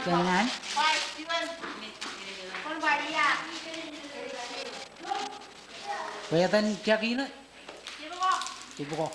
Jangan. Bayatan क्या की ना? Ibu kok.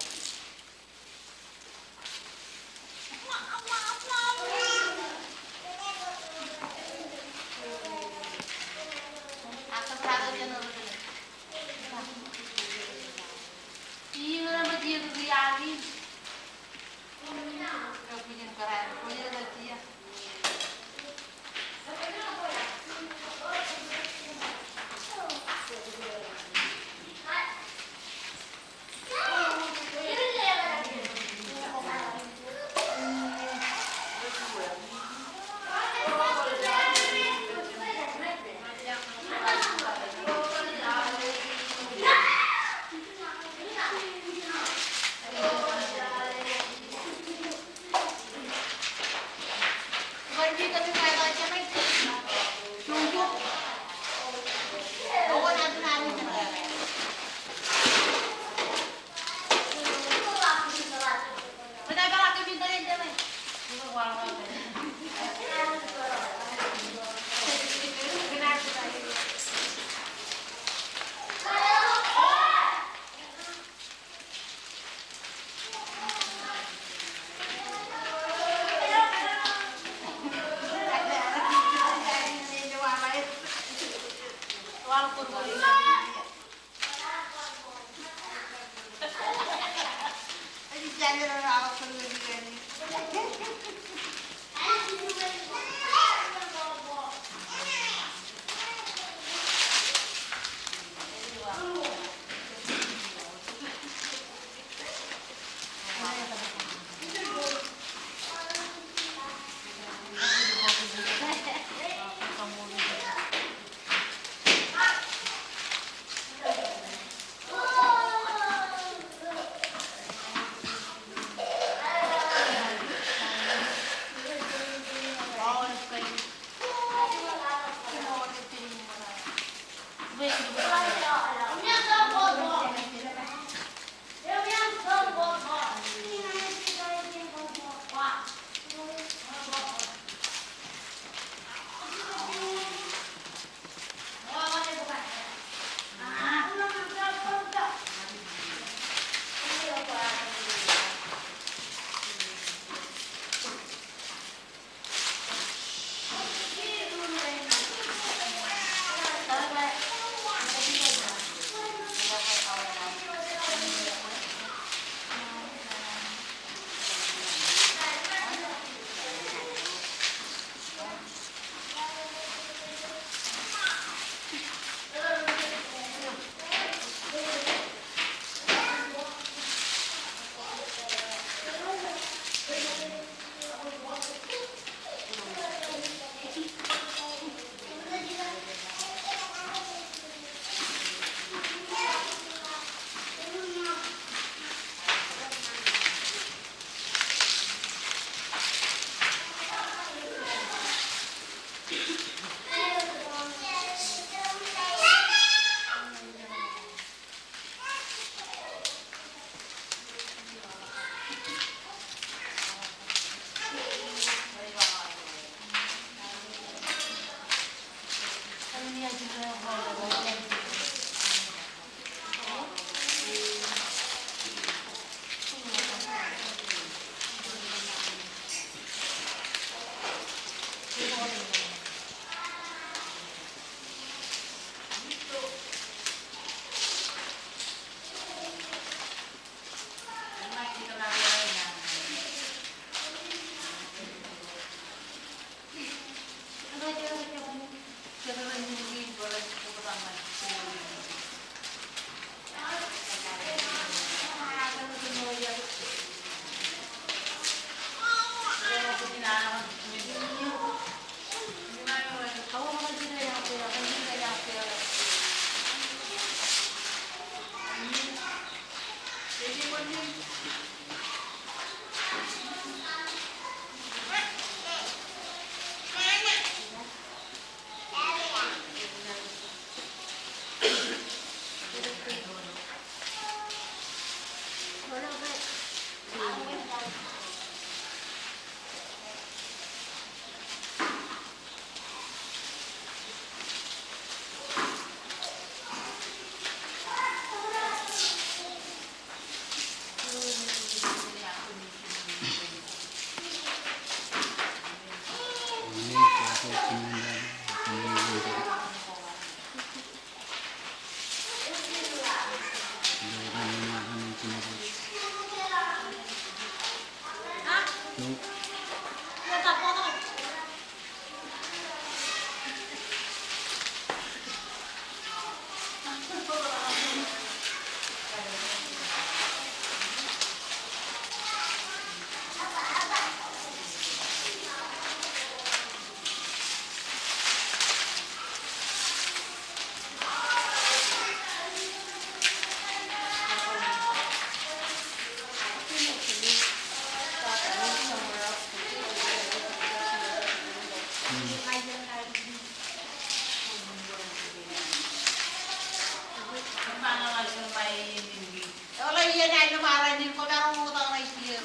Wala yan ay lumaran din ko na rumutang na isira.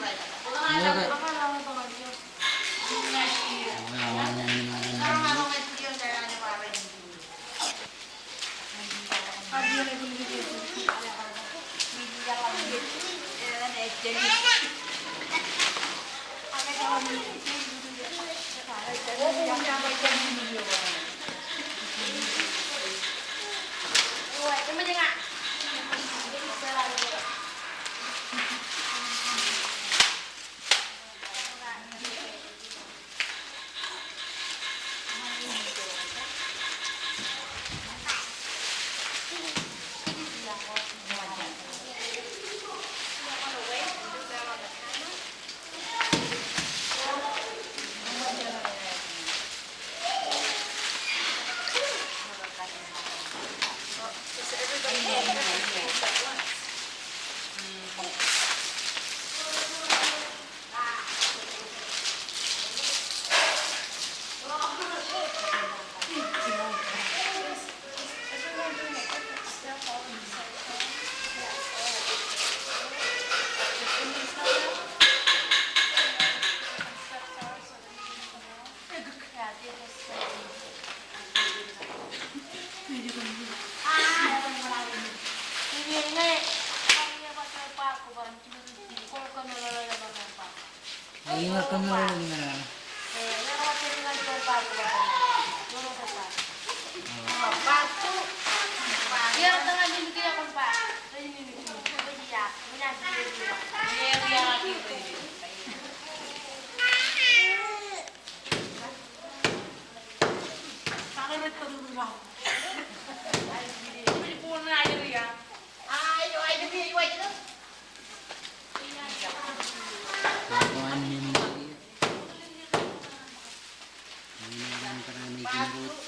Karang ano may siya na lumaran din. Ingat ka na rin na. Kuhaan niyo mo lagi. Hindi na lang para may ginurot.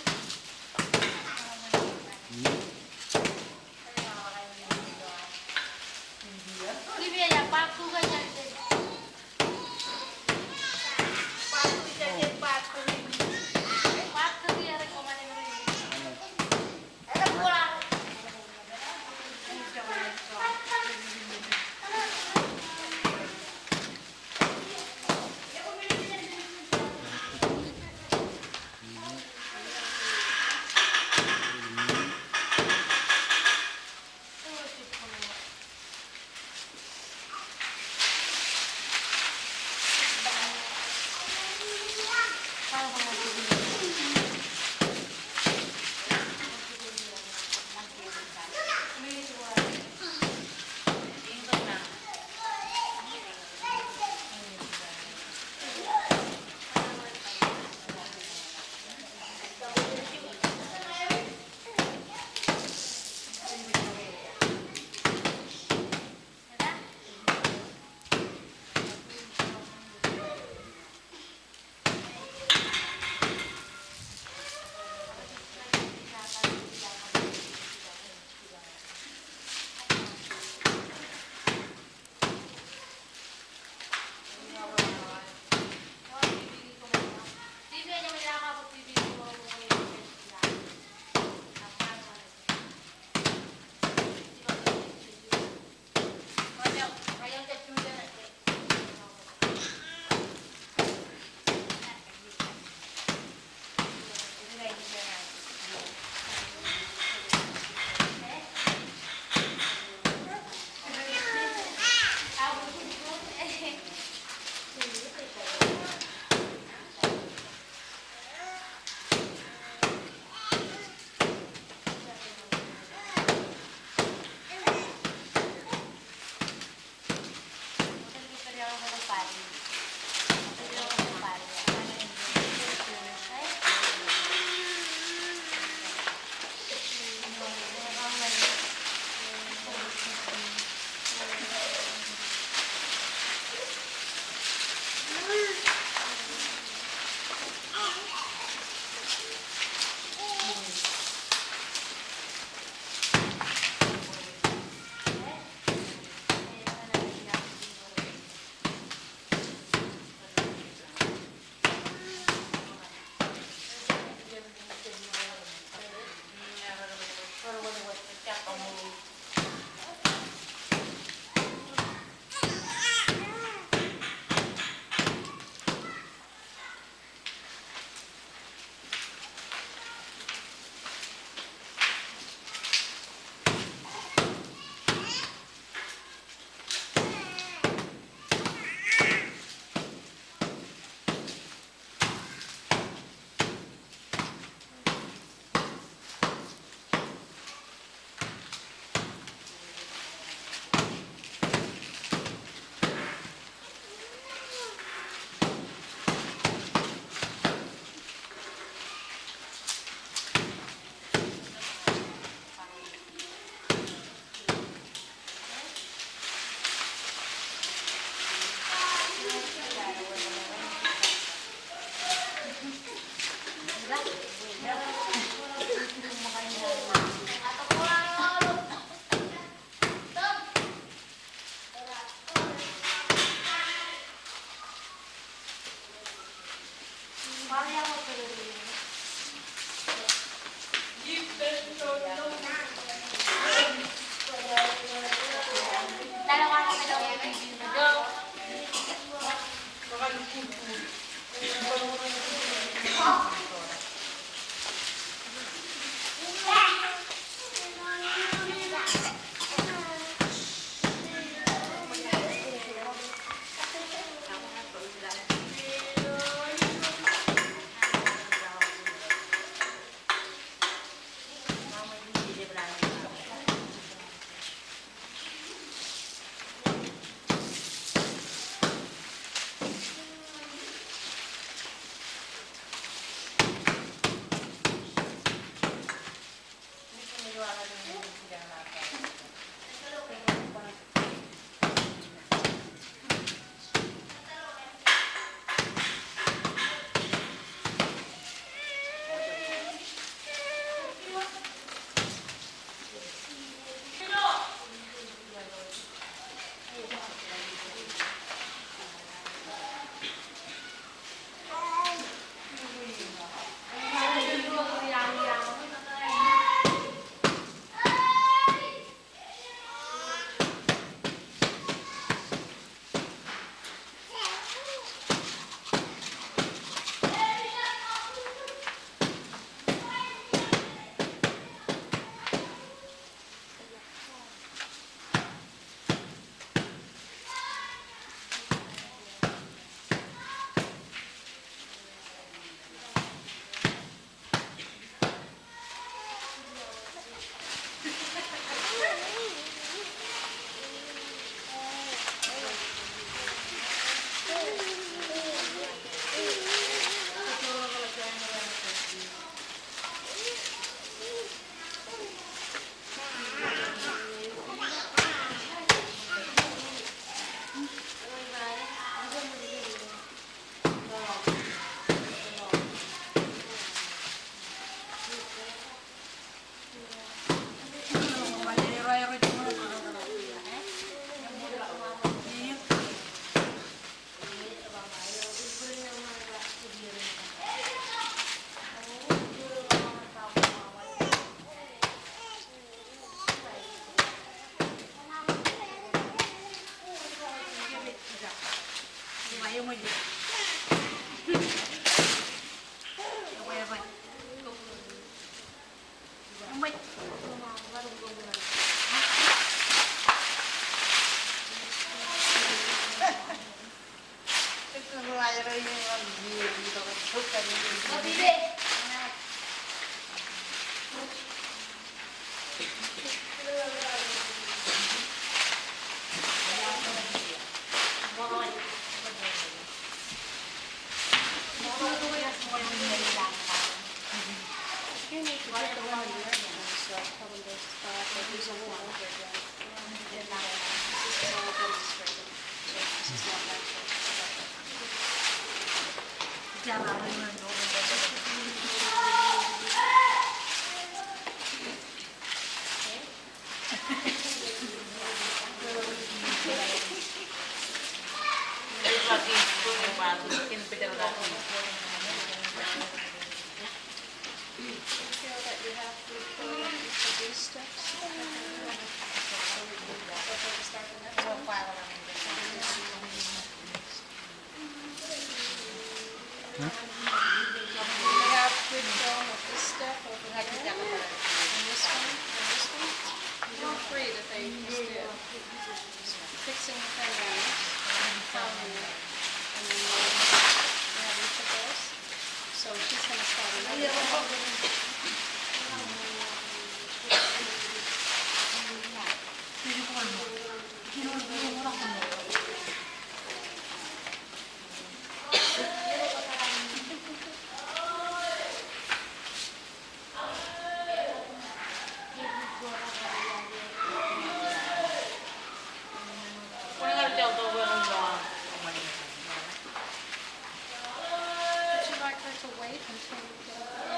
Would you like her to wait until we get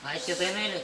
ആഴ്ചത്തെ തന്നെ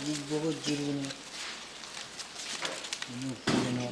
di buku jiru ini punya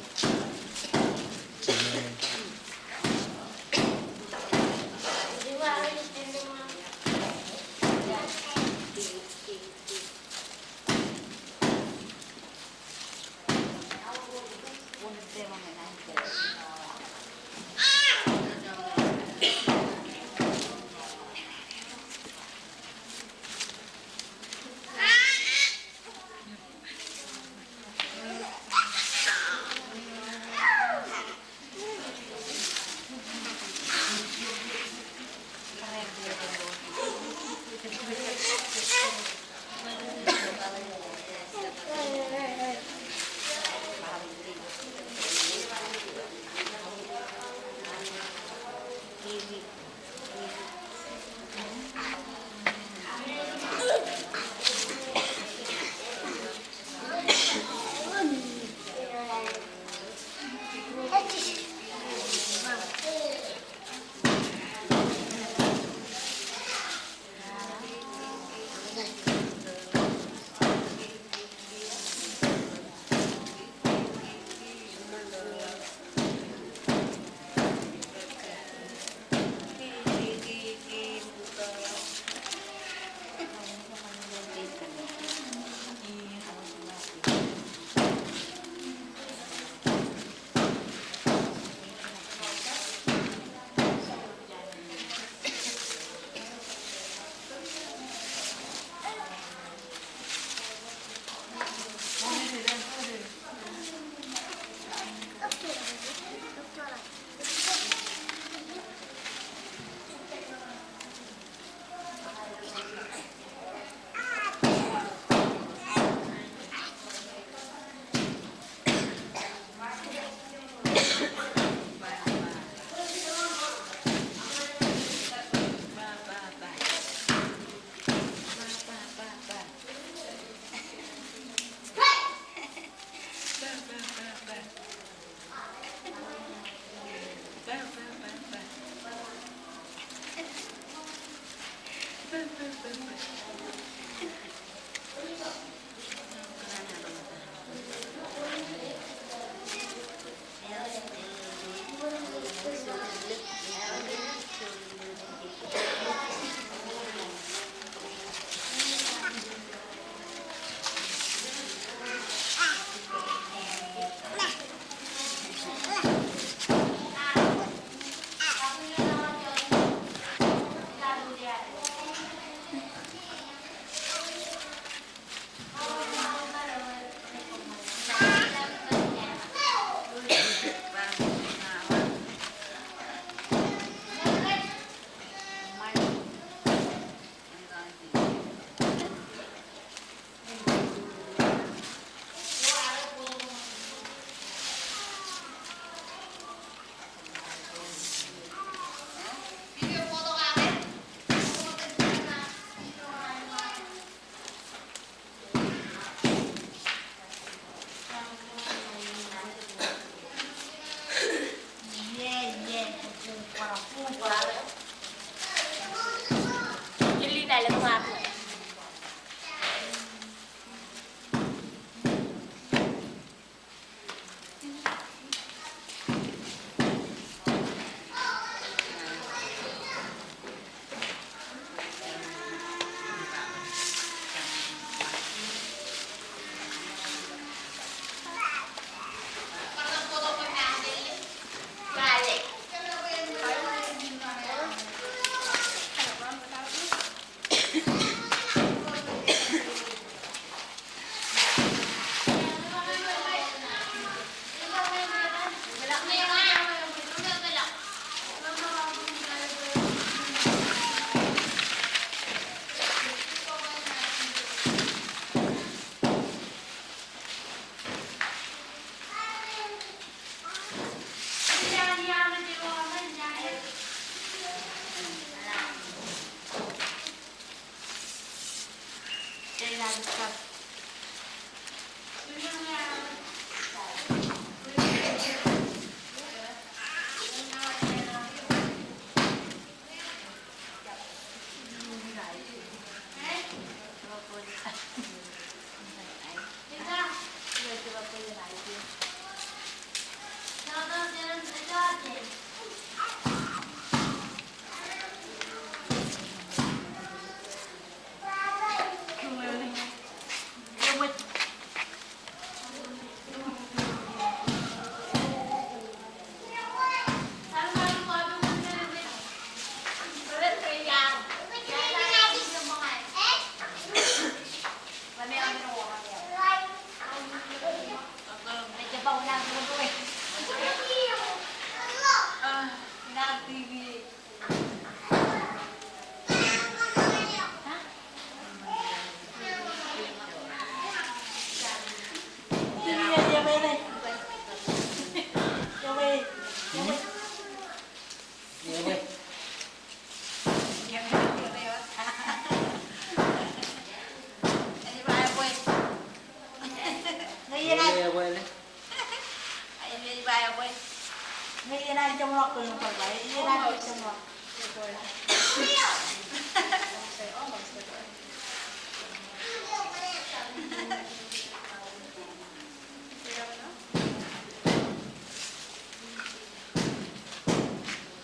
Jelly này là không ăn.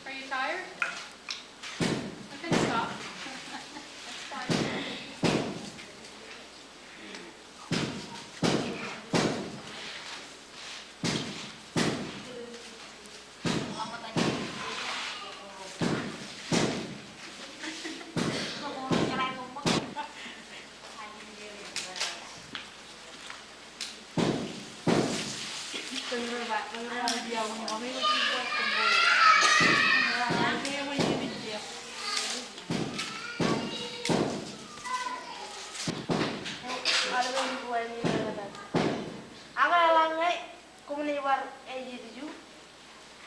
Are you tired? Okay, stop. That's fine.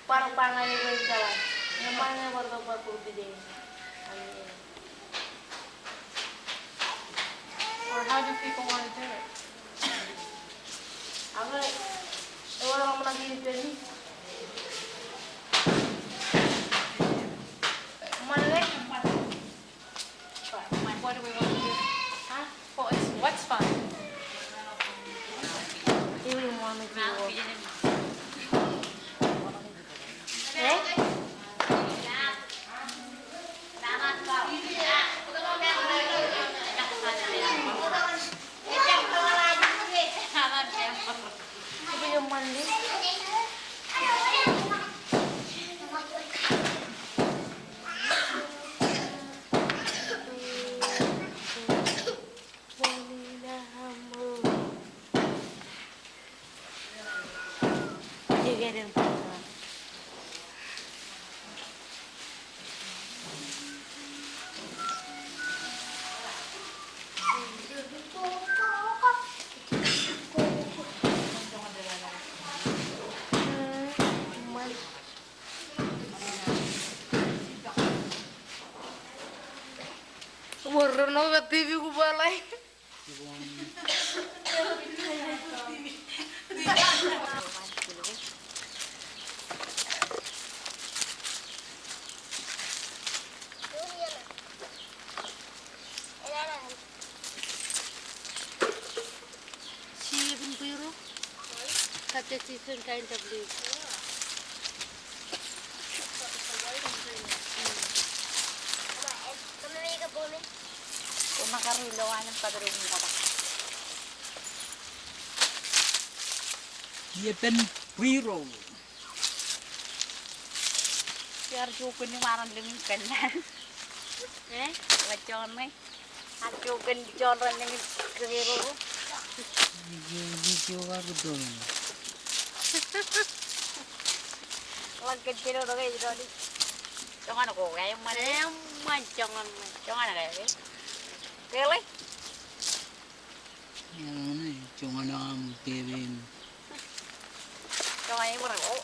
Parang pangalan ko yung jalan. Naman na baru din. Or how do people want to do it? Ako, wala akong nag-iinit yun. Malik. What do we want to do? Ha? Well, what's fun? Hindi mo mga nag-iinit. Iba yung mali. Juga din po. Warna ke TV ku balai. the different kind of leaves. So it's a white ingredient. Kung makarilo nga ng padrong mo ka. Yepen Buiro. Arjukan yung marang luming kanan. Eh? Wachon mo eh. Arjukan di chonran yung kagiro. Video ka ko doon. Wagkad kilo na kayo dito. Chong ano ko, kaya yung mana. Ayam mancangan mo. Chong ano kaya eh. Really? Yan ano eh. Tiyong ano ang tibin. Chong ano yung marang oh.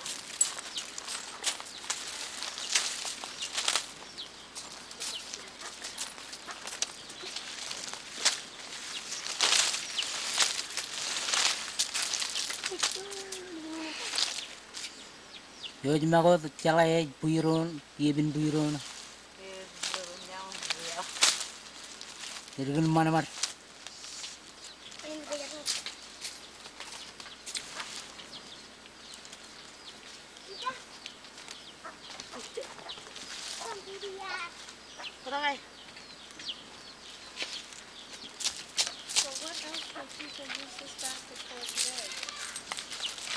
Yoj mako chala eh Buiro. Yebin Buiro na. Jadi kan mana mar. Kurang ay. So what else can people use this basket for today?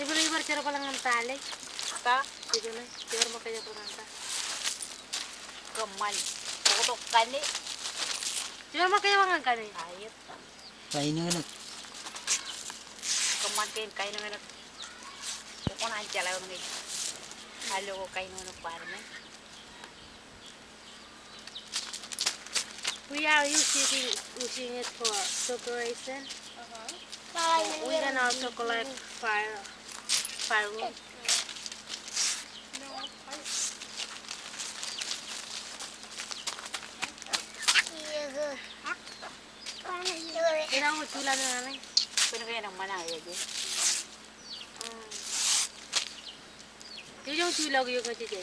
Ibar-ibar cara palang ng tali. Ka? Dito na. Ibar mo kaya pumanta. Keman. Kutok kani. Ibar mo kaya mangang kani. Ayat. Kain nga na. Keman kain ng anak. Kung na chala ng ngayon. Halo ko kain ng parme. We are using it for decoration. Uh-huh. We can also collect firewood. No, Kailangan mo chula na namin. Pwede kayo ng manaya dyan. Yung chula ko yung kachidya.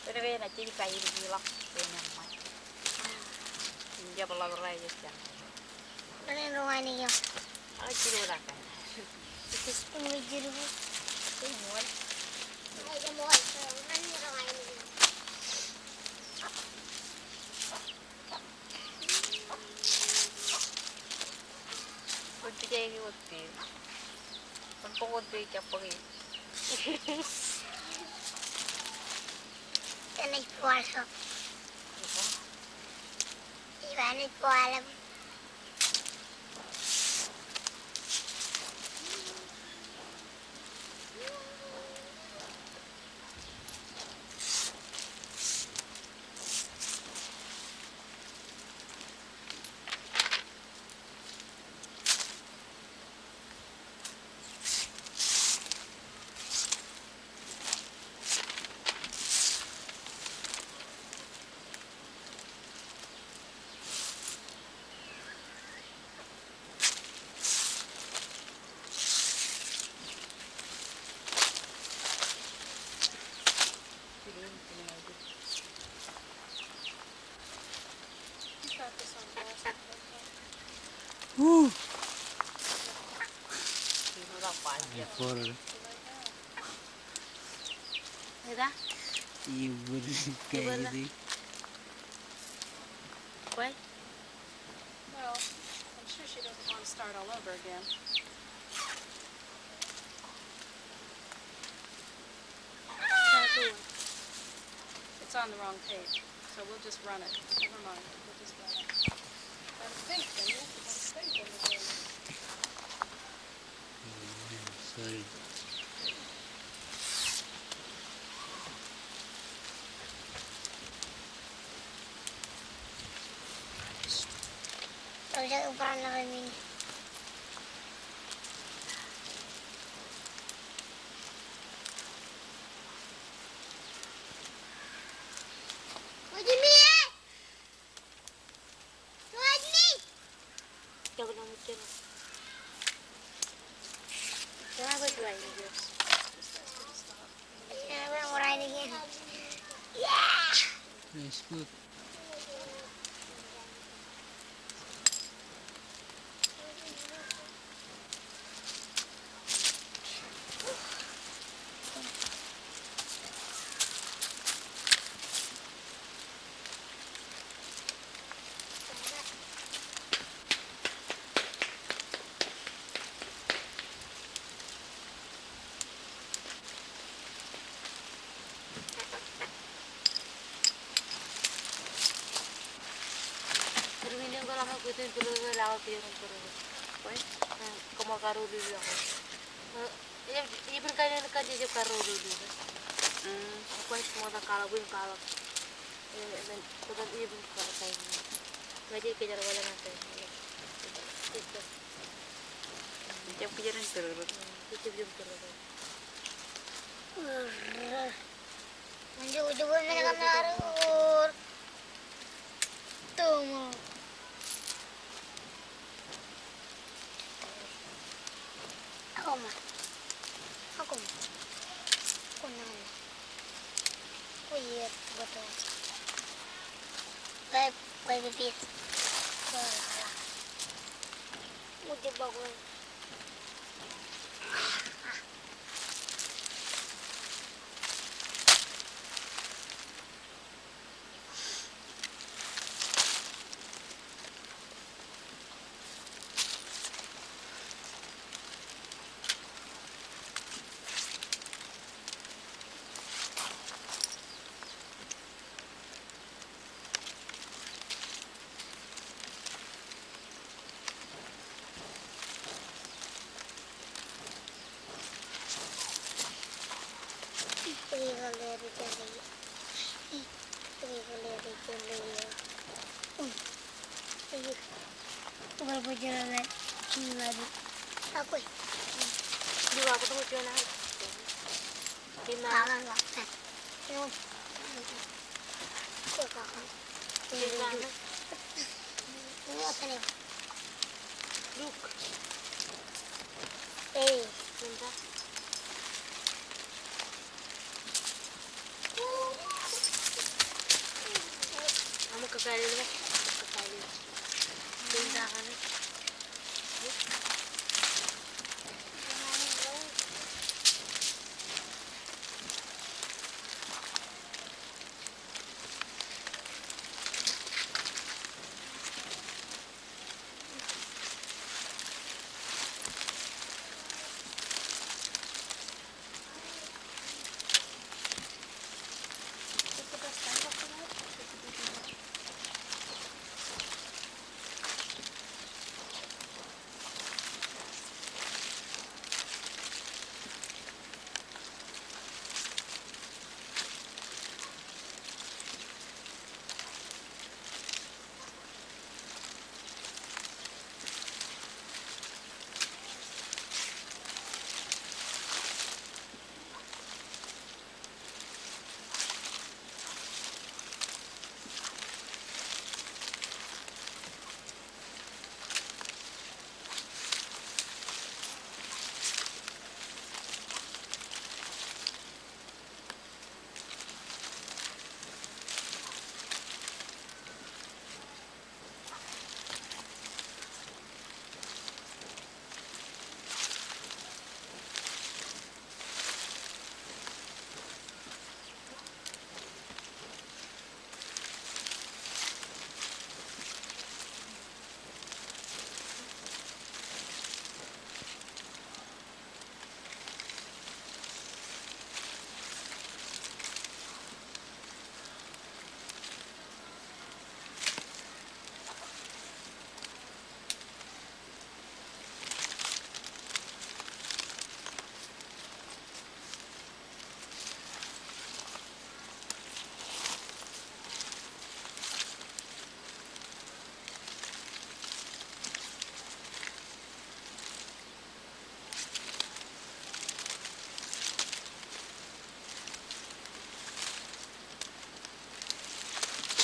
Pwede kayo na chili kayo nilak. Pwede naman. Hindi pala beray dyan. Ano yung rungan niyo? Ako chili wala ka. Ito sa pumigil mo. Pwede mo wala. Pwede kayo iwagtin. Pagpukod kayo siya pag Nagpuasok. Diba? Diba nagpualam? He's got this on glass. Sinurang pa siya. For Diba? ibur kayak gitu. Why? Well, I'm sure she doesn't want to start all over again. Satu. It's on the wrong page, so we'll just run it. Never mind, we'll just run it. Gotta think, then you gotta think when you're doing it. Sorry. Udah ukuran namin ini. Jangan namun jangan. Jangan buat dua ini guys. Jangan orang ini. That's good. Gue lama gue tuh terus laut yang terus. Why? Kamu karo dulu aku. Iya berkali kali aja karo dulu. Aku semua tak kalah gue kalah. Dan tetap iya berkali kayak gini. Ngaji kejar wala nanti. Itu. Macam kejaran terus. Itu belum terus. Ujung-ujungnya mereka menarur. Tunggu. Ako mah. Ako mah. Ako naman. Kuya, betul. Baik bibit. Wala. Mudi bagus. Berjalan lagi. Aku Juga aku tuh cuma nak. kangen banget. Yuk. Kok kangen? Gimana? Ini apa nih? Look. Bentar. Kamu ke kali dulu. Ke kali. Bentar kan.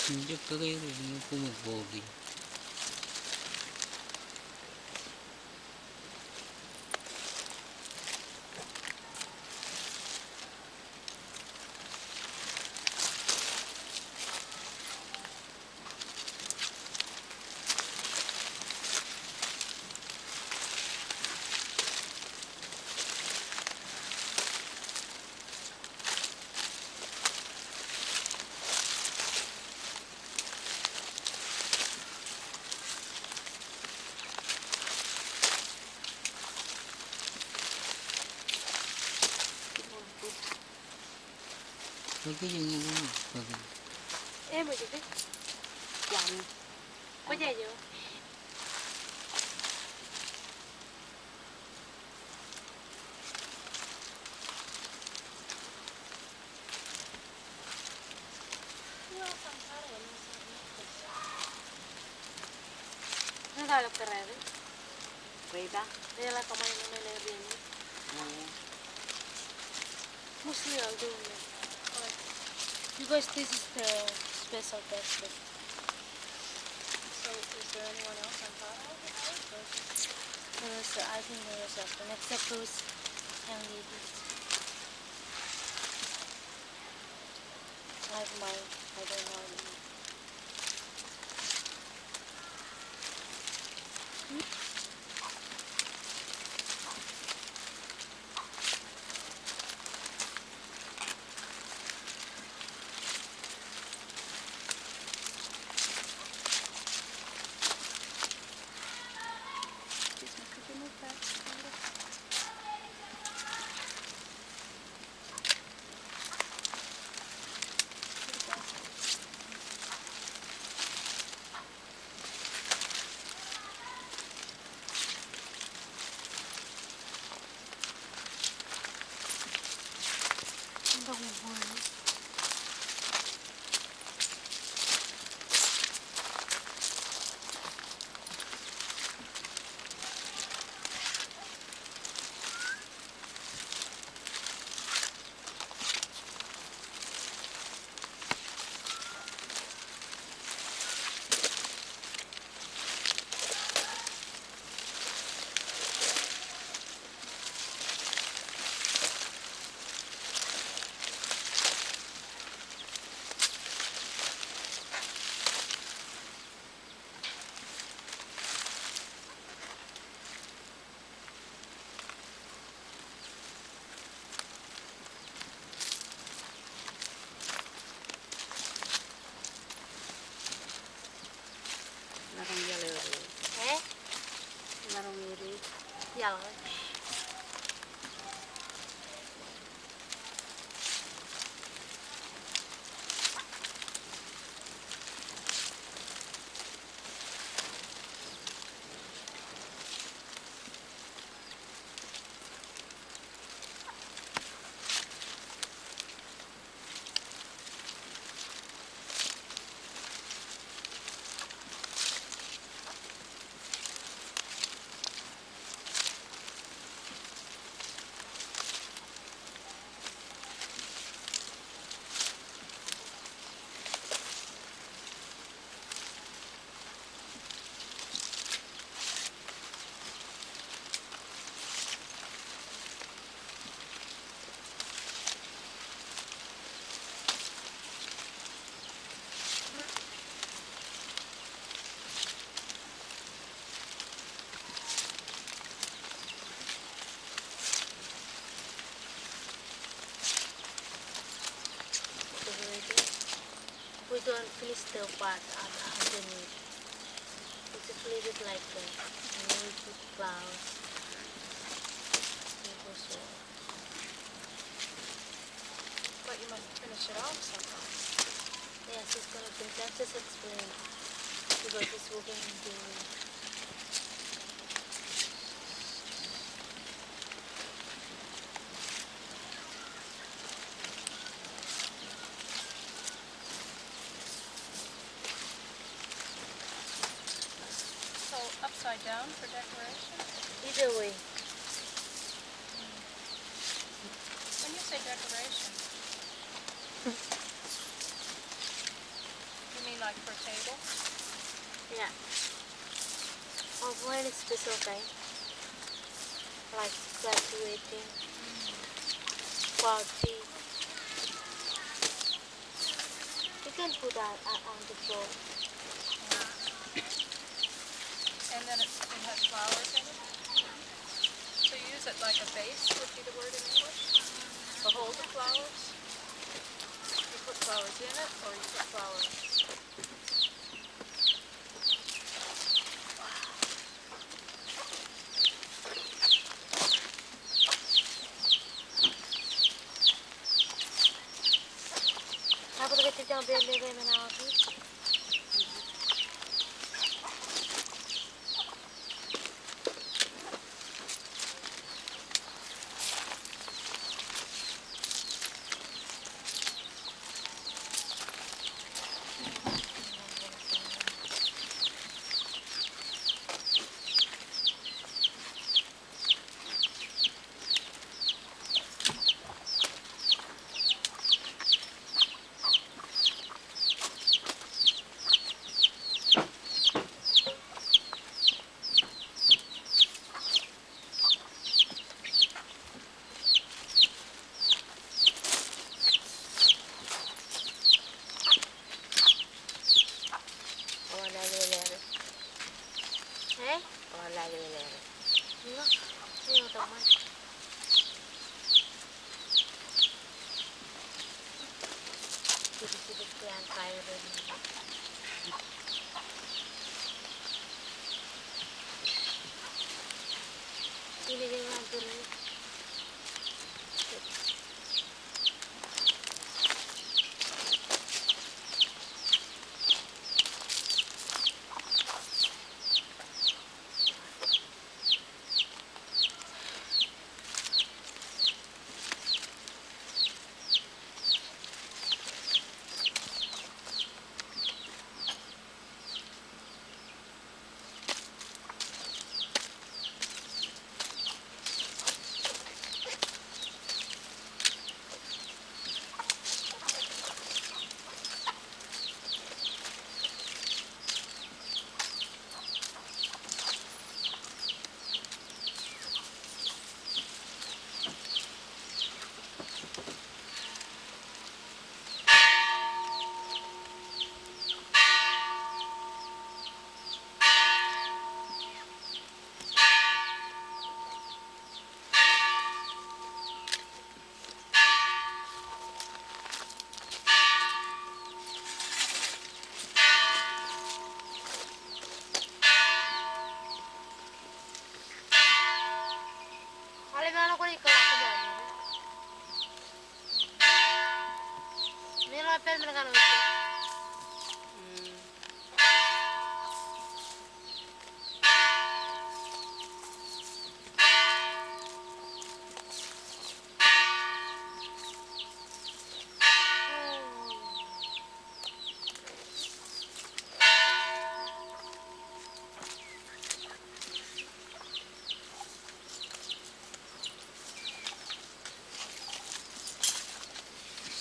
Tunjuk ke kayo rin yung magbogi. Lagi yung Em rồi chị biết. Dặn. Có gì vậy? Kaya perere. Riba. Nila kamay na nila rin. Mostly I'll do it. You guys, this is the special basket. So is there anyone else on top of it? Or just- So I think there is a next cruise and ladies. Like mine, I don't know. Excuse me, could you move back a little? Narong yellow. Eh? Narong yellow. Yellow. We don't finish the part underneath. We just leave it like that. And then we put flowers. But you must finish it off somehow. Yeah, she's gonna finish. I'll just explain. Because it's working in the So upside down for decoration? either way. When you say decoration, you mean like for a table? Yeah. Or when it's special kind. Like graduating, party. You can put that on the floor. And then it has flowers in it? So you use it like a vase would be the word in English? To hold the flowers? You put flowers in it or you put flowers? Apa tu kita jangan biar mana lagi? Yang kaya rin. Ini dia yang dulu.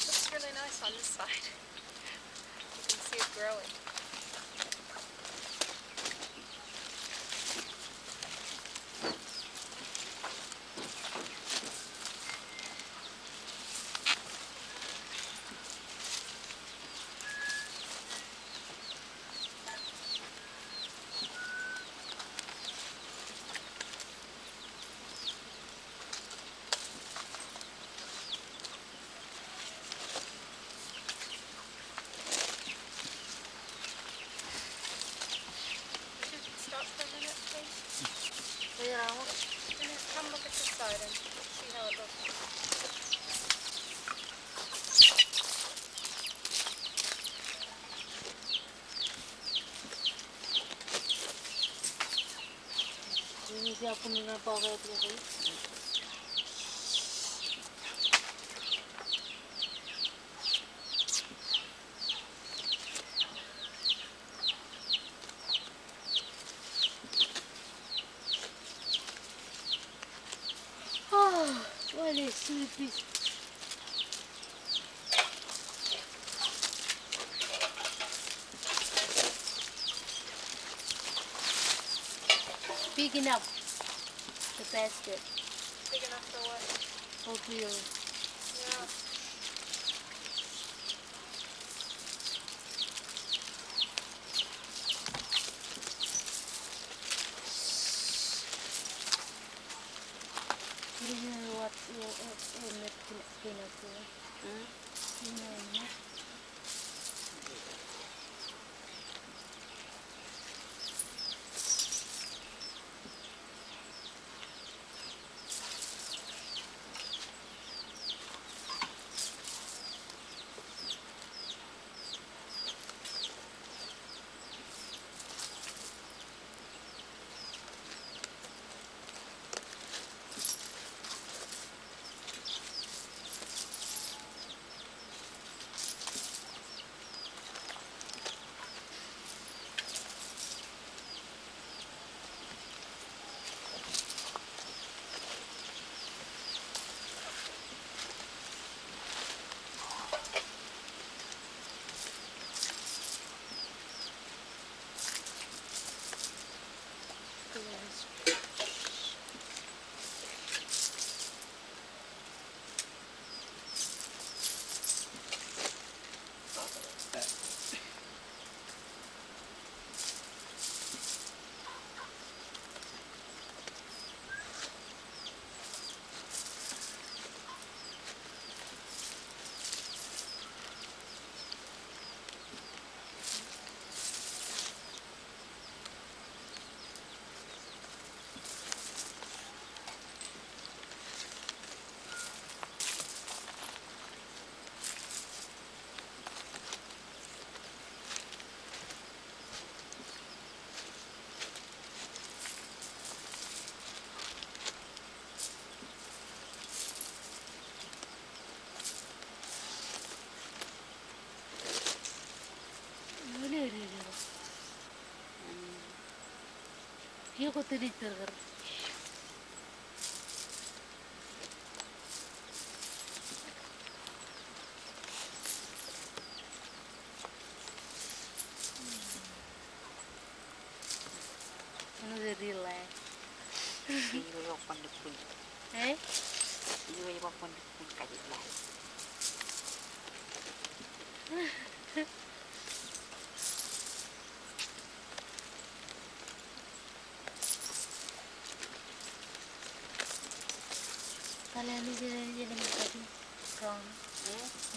Looks really nice on this side. You can see it growing. Would you stop for a minute, please? Come look at this side and see how it looks. Ini siapa mengapa kayak gitu? Boleh sleepy. Big enough. The basket. Big enough for what? For you. Yeah. You know what peanut. You know. Iya kok tuh diterger. Ano jadi relax. Iyo yo pandit pun. Eh? Iyo yo pandit pun kaji lah. Kalian ini jadi tadi wrong.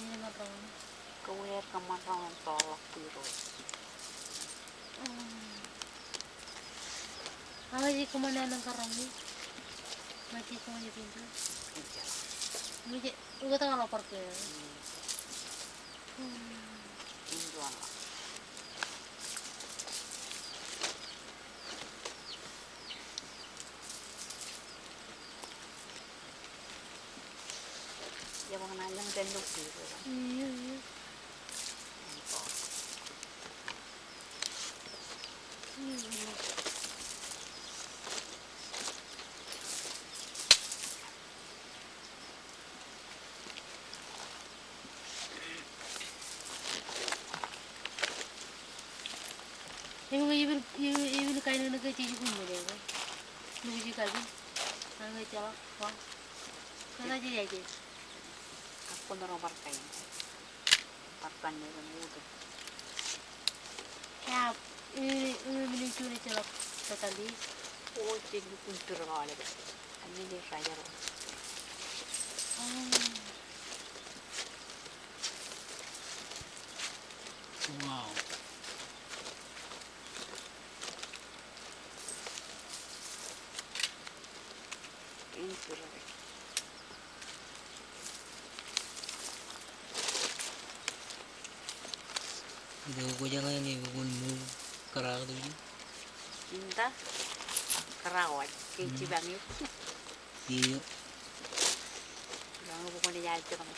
Ini mah wrong. Kawir kamarang tolak biru. Apa sih kemana nang karang ni? Mati kemana pintu? Iya. Muje, gua tahu lapar ke. Injuan lah. Ya mengenai yang denduk biru. Iya, iya. Even kain na kay tiji kun mo dega. Nuji kabi. Nang chala. Wah. Kana ji aja. Aku dorong partai. Partainya kan udah. Ya, ini curi chala tadi. Oh, jadi kuntur kali deh. Ini dia saja loh. Wow. Ini sudah. Itu ko jangan ni kun mu karak tu. Cinta kerawat keci banget. Iyo. Jangan bukan dia aja kan.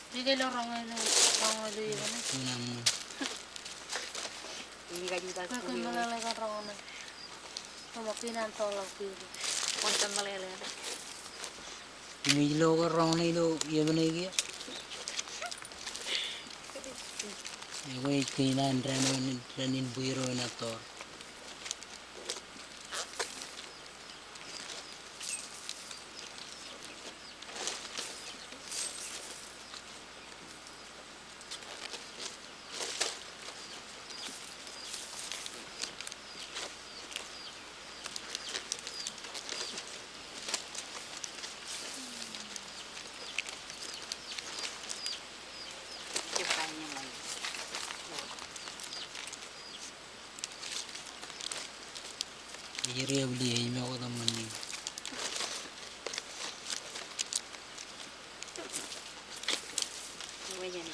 Bigay lang orang ano yun. Kunam. Ini kan juga Kung malalay ka orang ano. Kumakinan tolong dito. konten meleleh. Tumilo ko rong na ilo iya banay kaya. Ako ikinan ranin buiro na to. Ciptanya lagi. Jadi beli ini aku teman ni. Gue jadi.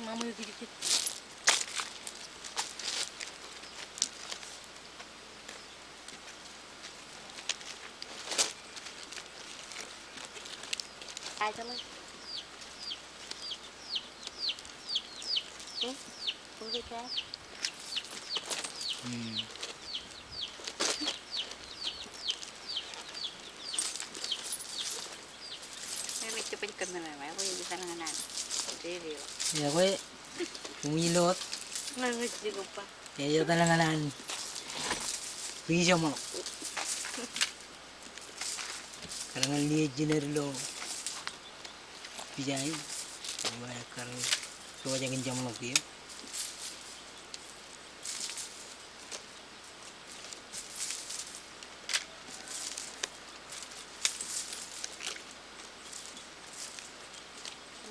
Mama yung dikit. Aja lah. Boleh kan? May cepat kena memang, aku yang bisa nanganan. Jadi, Ya ko tumilot. Nangis juga pa. Kaya talanganan. Piso mo. Karangal niya generalo. Pijay. Kaya karang so jagin jam lo kiyo.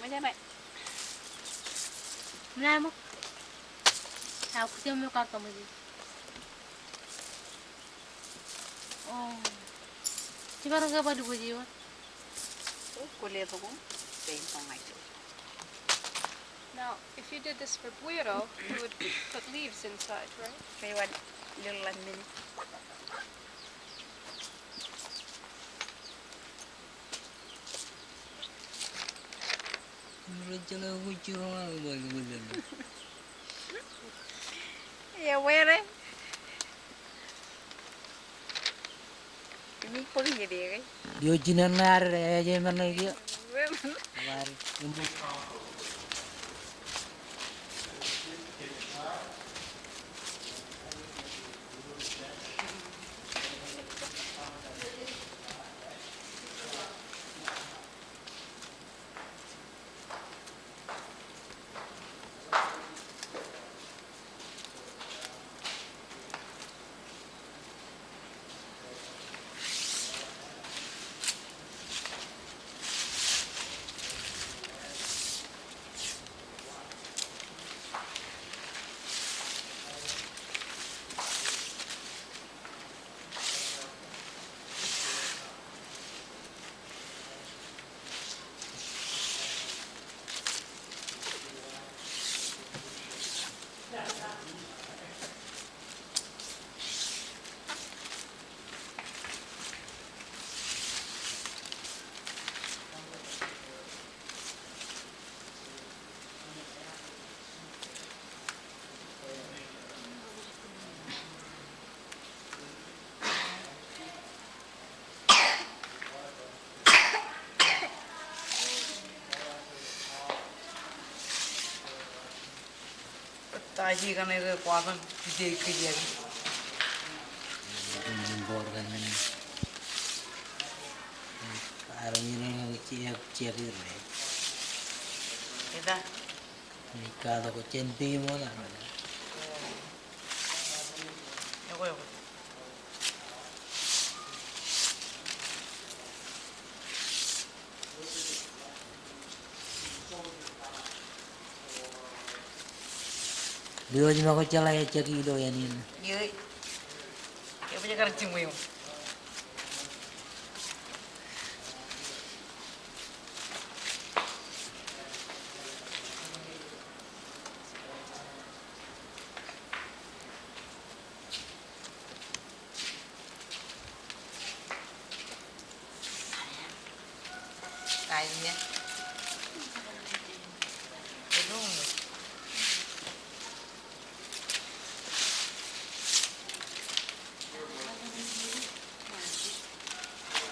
Macam mana? Mana mo? Aku sih mau kakak mesti. Oh. Coba orang apa dulu jiwa? Kulit aku, bentong aja. Now, if you did this for buiro, you would put leaves inside, right? Kayak jalan ini. Rencana aku curang balik. Ya where? Ini pun jadi kan? Yo jinar aja mana dia. War umbu. Taji kan itu kuatan gede kerja. Impor kan ini. Arang ini ciak itu. Kita Nikah aku centi mo lah. aku. Biyo cuma ko cala ya caki do yan yun. Iya. Ya punya kerja mu yung. Kayaknya. Belum.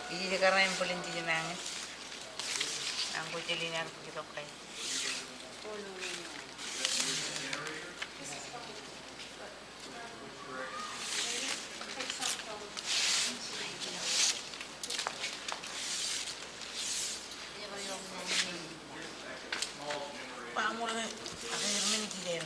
Ini karena yang paling tinggi nangis. Aku jadi aku gitu kayak. Pak mulai akhirnya ini tidak.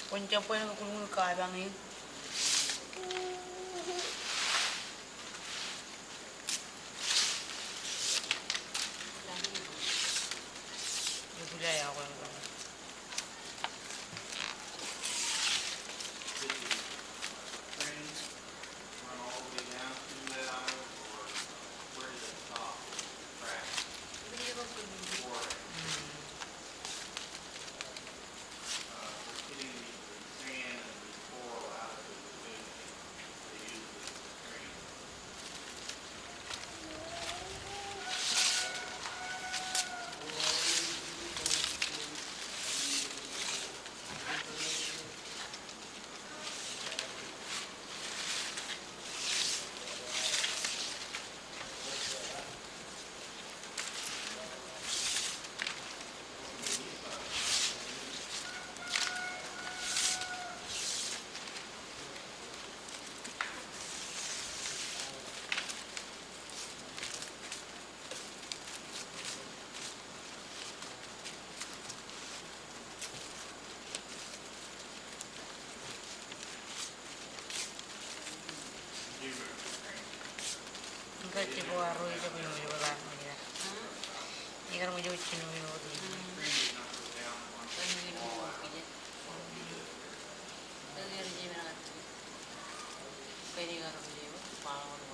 Punca pun aku kulung ke abang ini. Ibu dia ya aku. karo itu punya beban ya. Ini kan punya cinu punya waktu ini.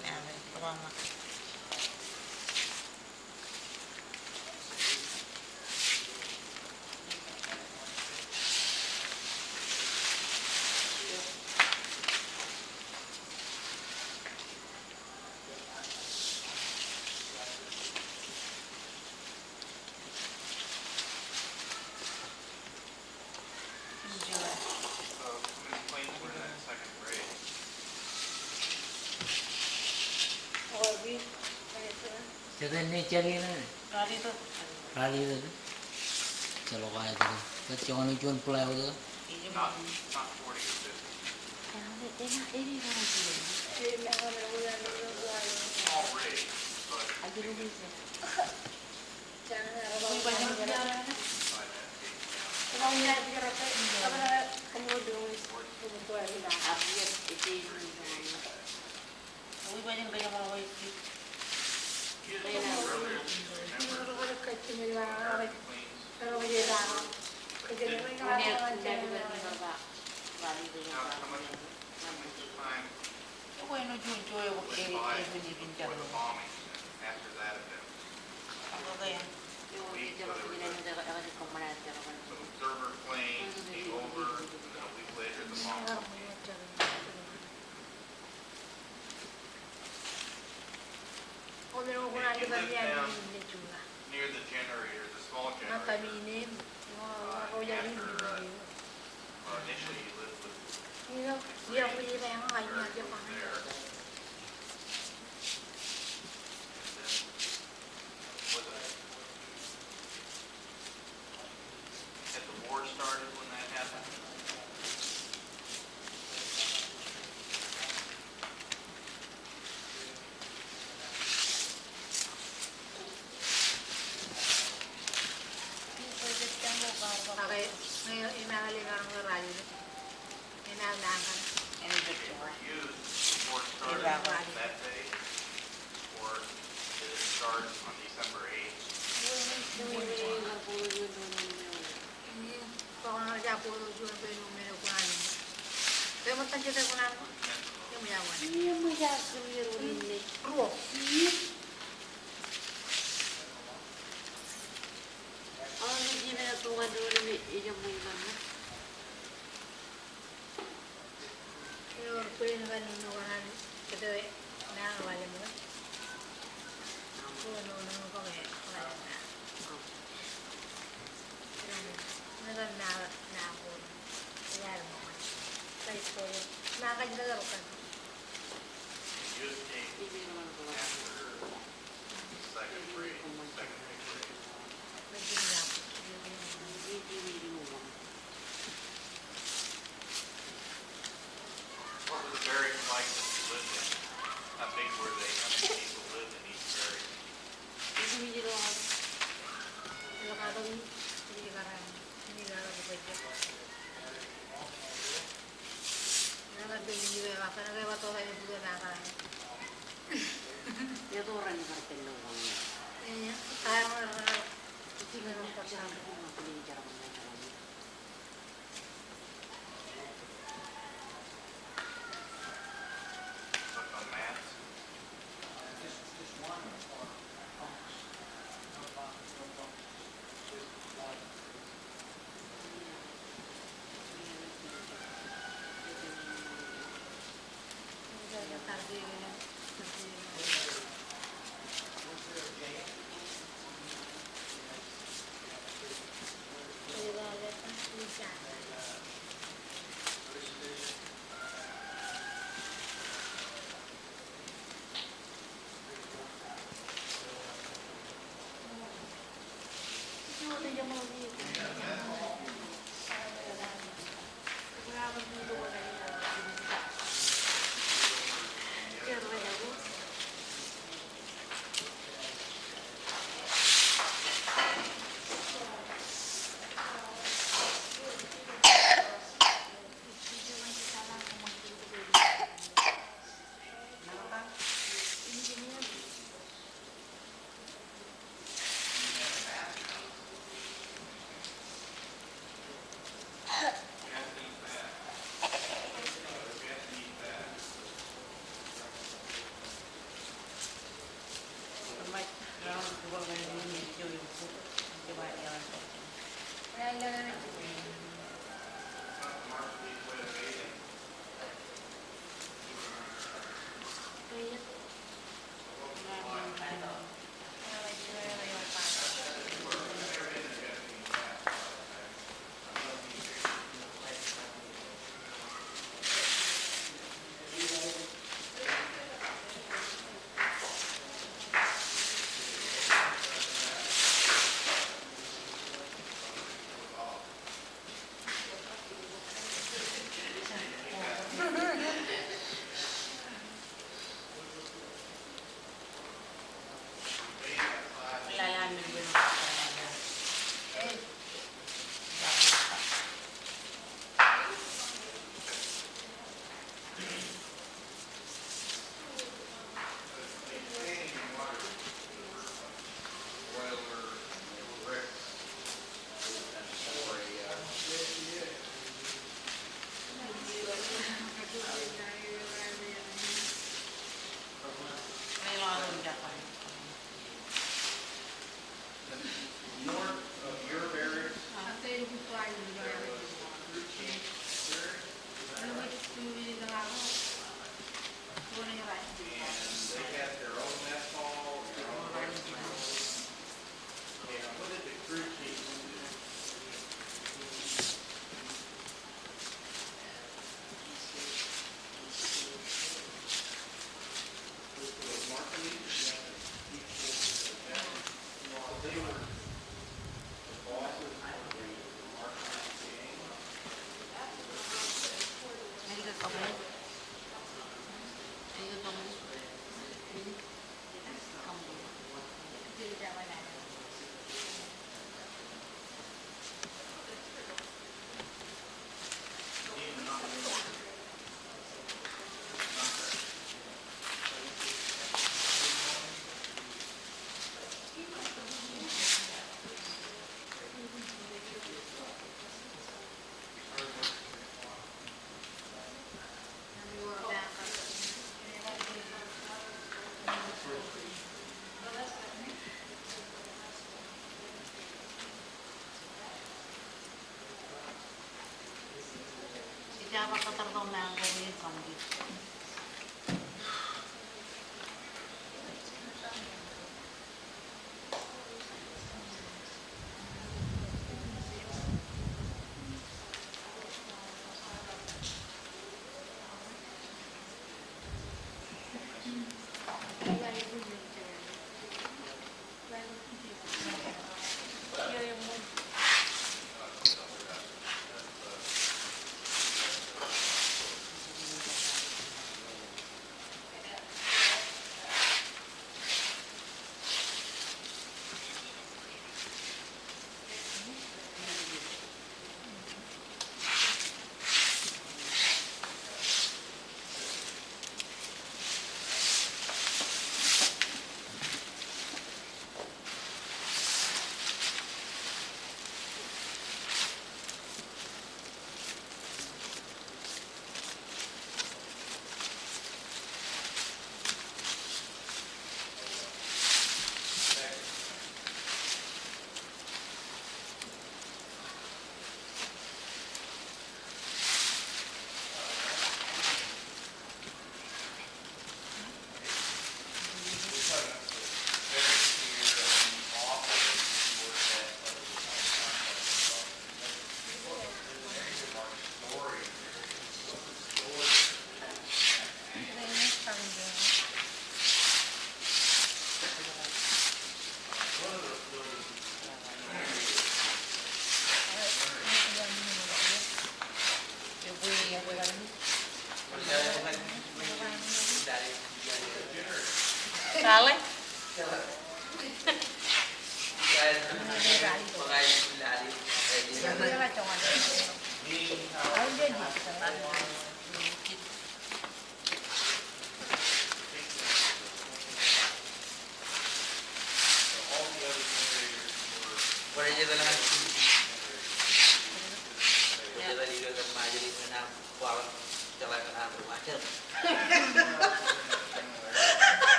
Ya, apa mak? Jadi ini cari ni, Kali itu. rali tu. Kalau kaya tu, kecil ni cuma pulau tu. Ini Not 40 or 50. Small rig, but banyak jalan. by that gate down. Uy banyak banyak mau itu. How much time Ako yung nujunjo yung went by binibinjan before the mo. bombing and after that event? Ako kaya. Some observer planes came over, and then a week later the bomb came. Near the generator, the small generator. Initially you lived with there. And then was it? Had the war started when that happened? Ano ito? Were used before it started that day? Or did it start on December 8th? You just came after second grade, second grade. What were the barracks like that you lived in? How big were they? How many people lived in each barracks? Look on maps. Ikut kamu. Ikut kamu. Kamu. Jadi jangan ada. Siapa ketertong yang kemudian kamu? Saleh.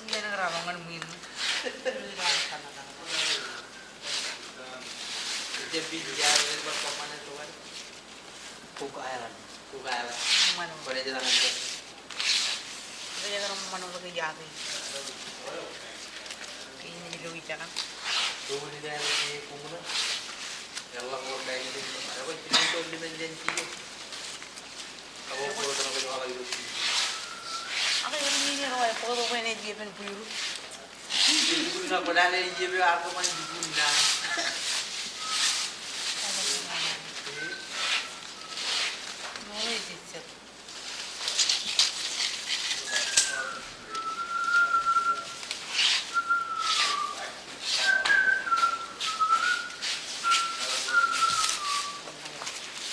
Ini yang rawangan min. Jadi biar berpapanan tuh kan, Buka air. Mana? boleh jalan aja. Kaya ka naman manong lagi jati. Kaya niligawi ka kan. Tuh di daerah ini kumuna, kalau mau kayak gitu, ada apa sih itu dengan janji itu? Aku perlu terang berdoa lagi dulu. Ako yung hindi ko ay photo ko na given puro. Jadi gue nggak pernah ada di JB aku main di Bunda. Mulai dicet.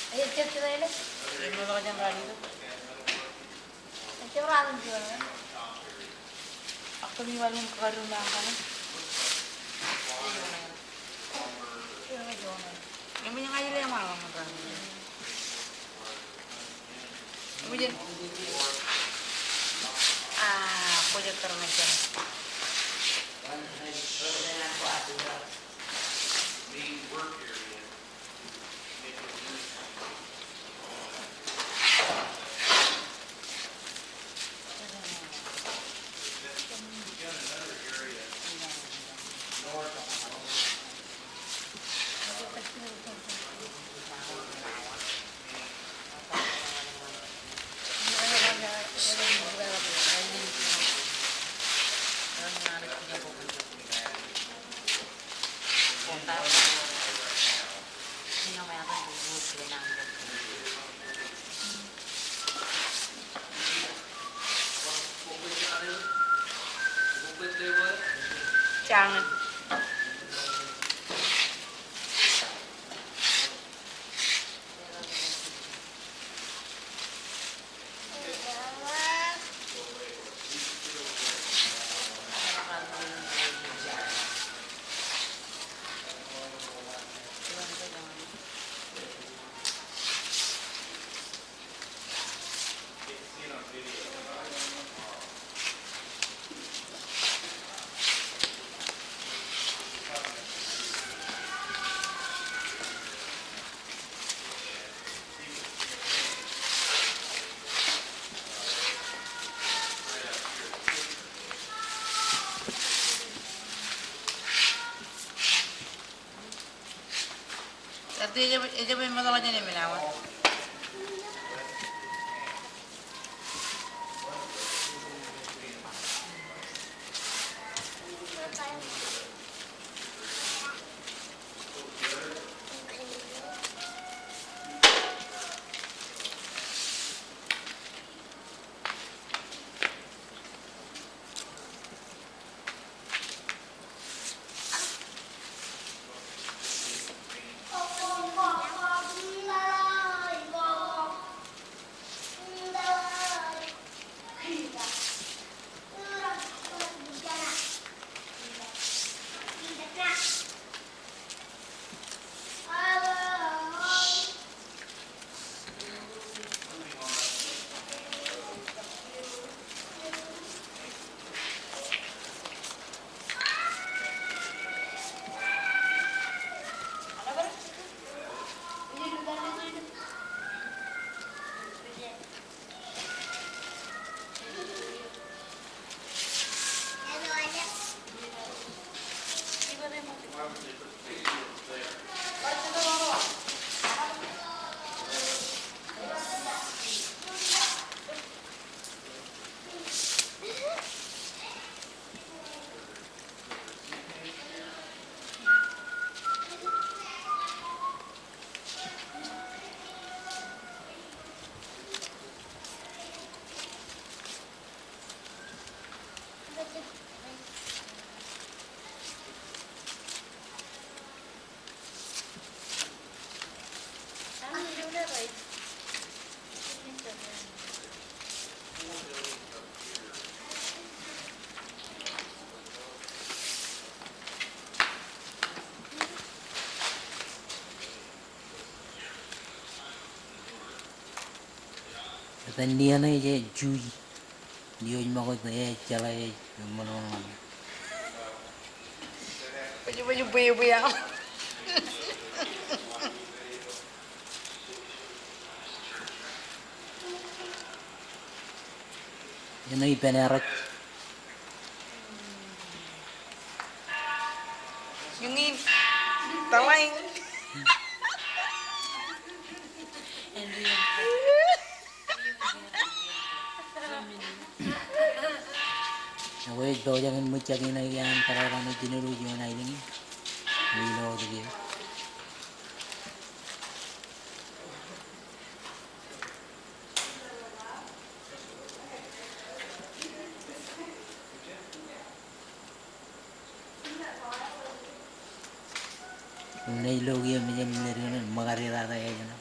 Ayo cek kita ini. Yung mga kanyang rally to. Cek orang jual. Ako ni walong karunahan ka na. Iya nggak jual. Yung mga ngayon lang mga mga rally. Yung mga ako dyan karena dyan. The work area, make it use. We've got another area north of Jangan. Tapi aja memang kalau jadi menawan. Dan dia nih je jui, dia cuma kau tu cala mana mana. Baju-baju buaya-buaya. Yang ni penerak. Yung talaing. Aku itu jangan mencari lagi yang terang jenis lu jangan lagi. Milo tu. नहीं लोग ये मुझे मेरे मगर इरादा है जना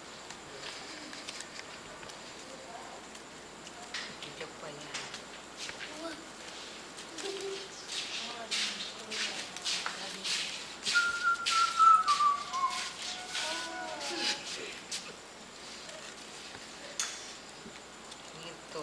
Gitu.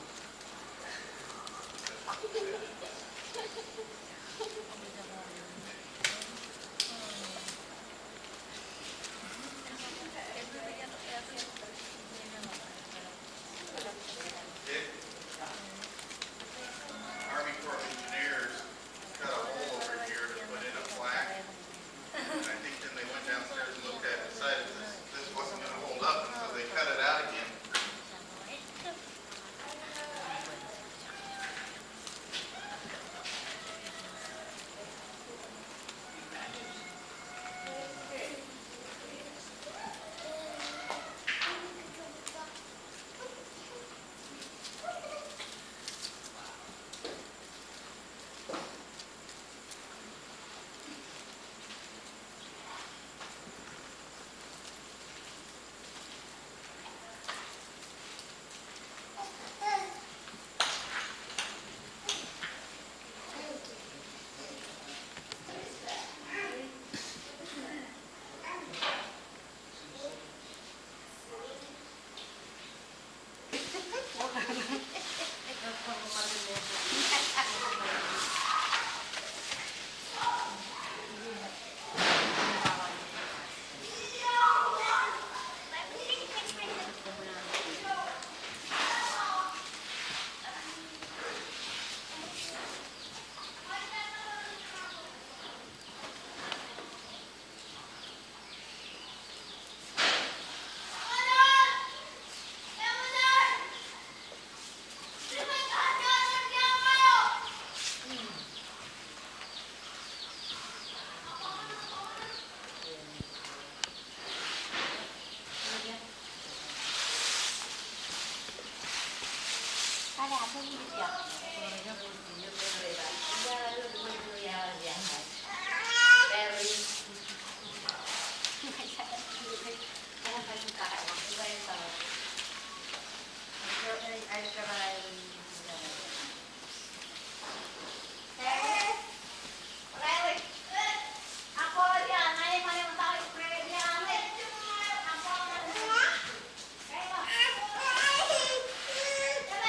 apa ini ya?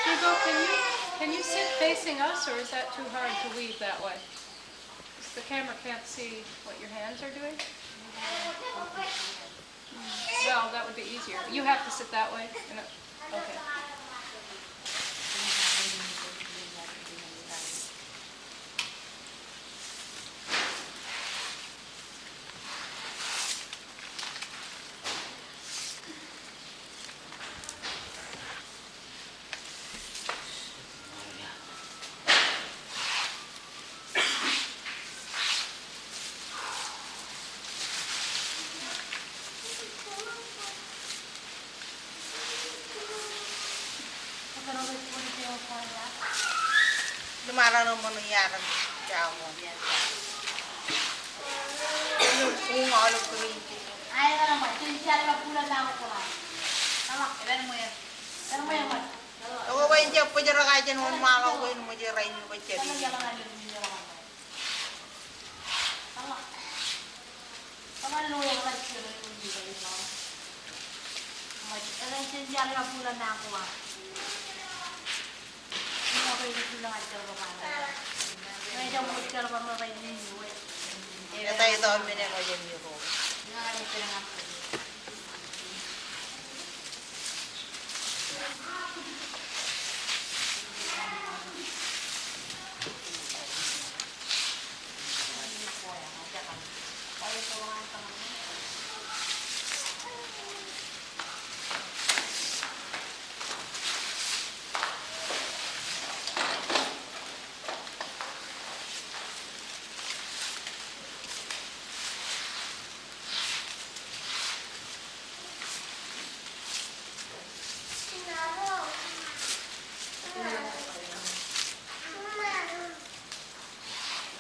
Hugo, can you sit facing us, or is that too hard to weave that way? 'Cause the camera can't see what your hands are doing. Well, that would be easier. You have to sit that way. Okay. Lumara naman nangyari siya ako. Kung alam ko rin. Ayaw ka naman. Sinisiyal na pulan na ako ko na. Tama, ilan mo yan. Ilan mo yan, man. Ako ba yung siya po dyan ka dyan mo makaw ko yun mo dyan rin mo ba dyan. Tama, jalan nga yun. Tama. Tama, luyang lang siya rin yung dito. Ilan sinisiyal na pulan na ako ah. Hindi ako yung pulang at karba pa. Ngayon daw mo at karba mo kayo ninyo eh. Tayo ito ang minano dyan yung ko. Nga nga yung pinangat ko.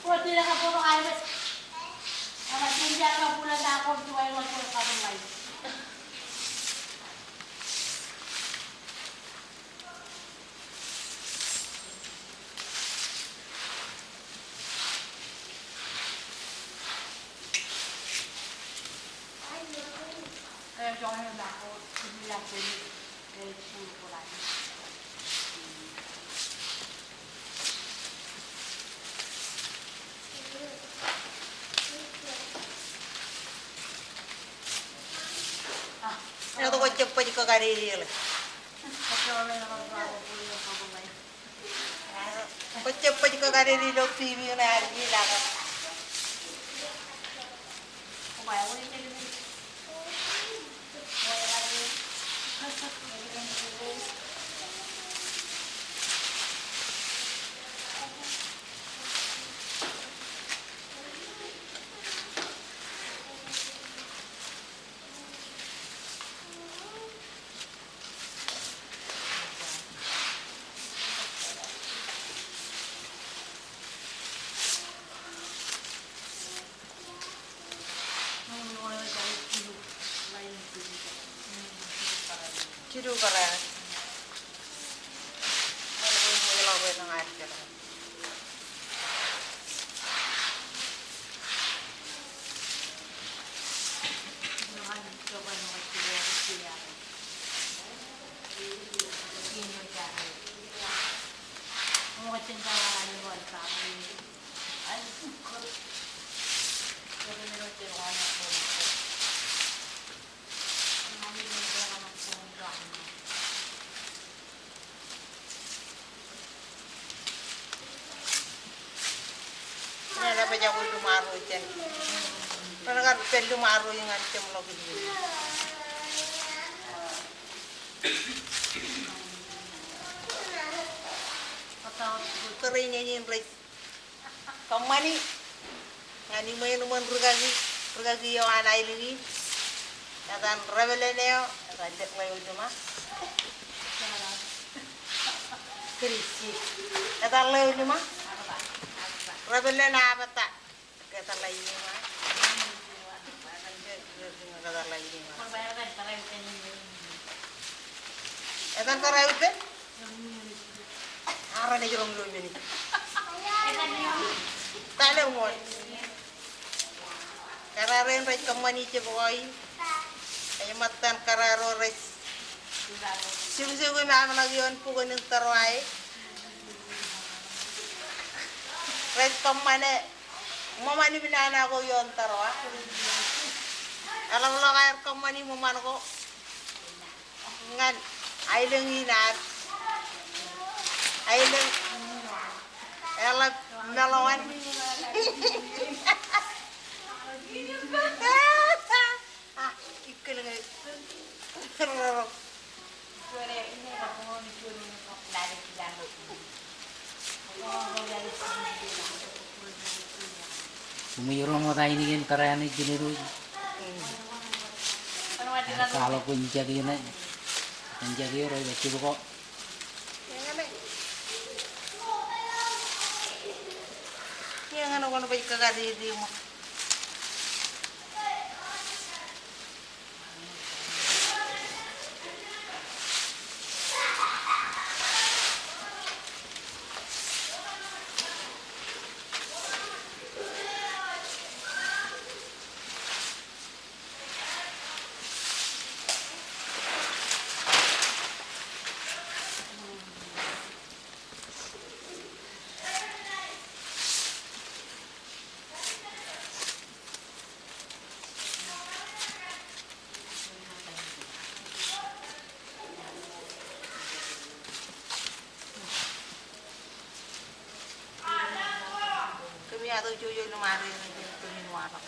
Puro tidak ka puro kayo. Ama sinja ka pula na ako tuway mo puro ka tuway. Ay, jangan nak aku bilang beli puluh bulan. Ano to ko dyan pa dyan ka kariril. Macam mana nak aku puluh ka bulan. Ko dyan pa dyan ka kariril o TV na hargi lang. Kumaya ko yung television. Cidu kara. Ano ko yung ilaw ko ng art ka lang. Ano pa dyan ko lumaro dyan. Parang ka lumaro yung art ka mo lang yun. Kering niya yung rice. Kamani. Ngani mo yun naman rugagi yung anay lagi. Natan rebele na yun. Natan dek may uduma. Krisi. Kata leu ni mah. Rabele na bata. Kata leu ni mah. Kata leu ni mah. Etan tarai udah. Arah ni jorong leu ni. Tak ada umur. Kararen rai kamani je boy. Ay matan kararo rai. Sibu-sibu ko na lagi on po ng taraway. Rai kamane. Mama ni binana ko yon tarawa. Alam mo kaya kamani mo man ko. Ngan ay lang inat. Ay lang. Ela melawan. Ah, ikkel ngay. Sumirong mo tayo ni karaya ni giniru. Kalau pun jadi na, jadi orang baca buku. Yang ano ko na ba ikagadi mo? Kami atau jojo lemari ni tumin warak.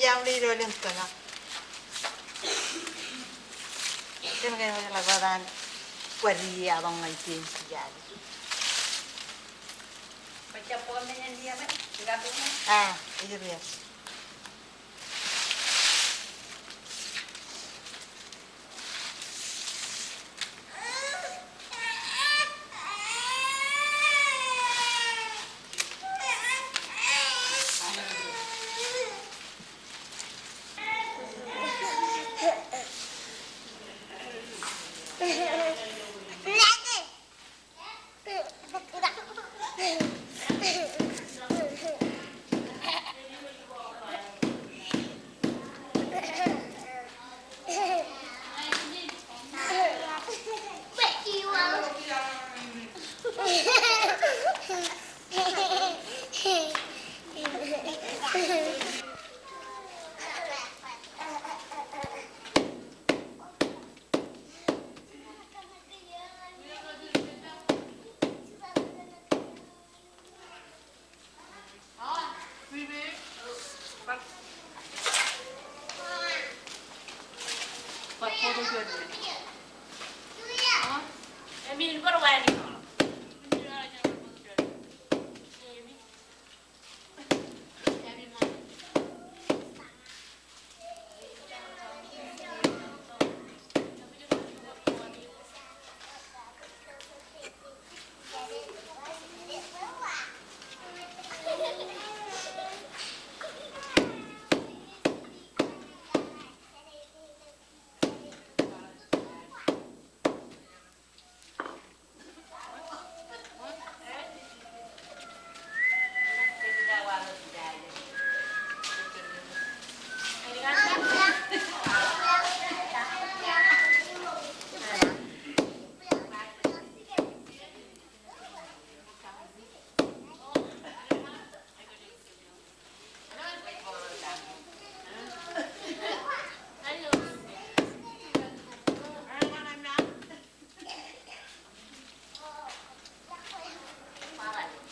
Jam di rolling tengah. Kan kayak macam laguan kuari abang ngaji jadi. Baca poemnya dia kan, gabungnya. Ah, itu dia. Buat foto juga dulu. Emin baru wani.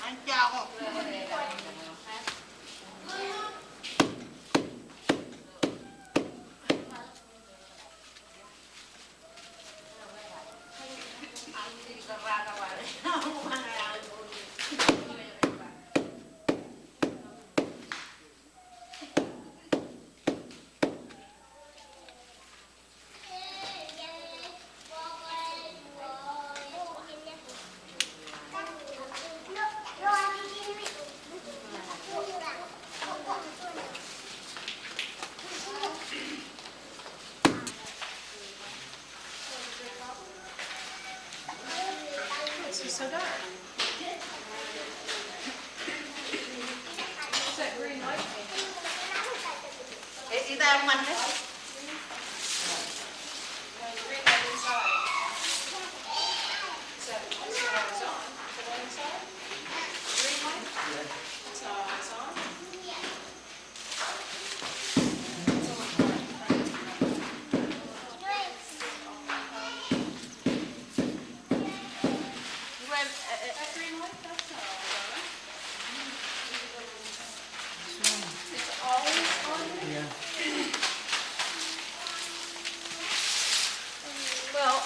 Anca ako. This is so dark. What's that green light mean? Ita yung man. No, the green light inside. Is that what it's on? The one inside? Green light? It's not, it's on? That green light, that's not always on. It's always on? Yeah. Well,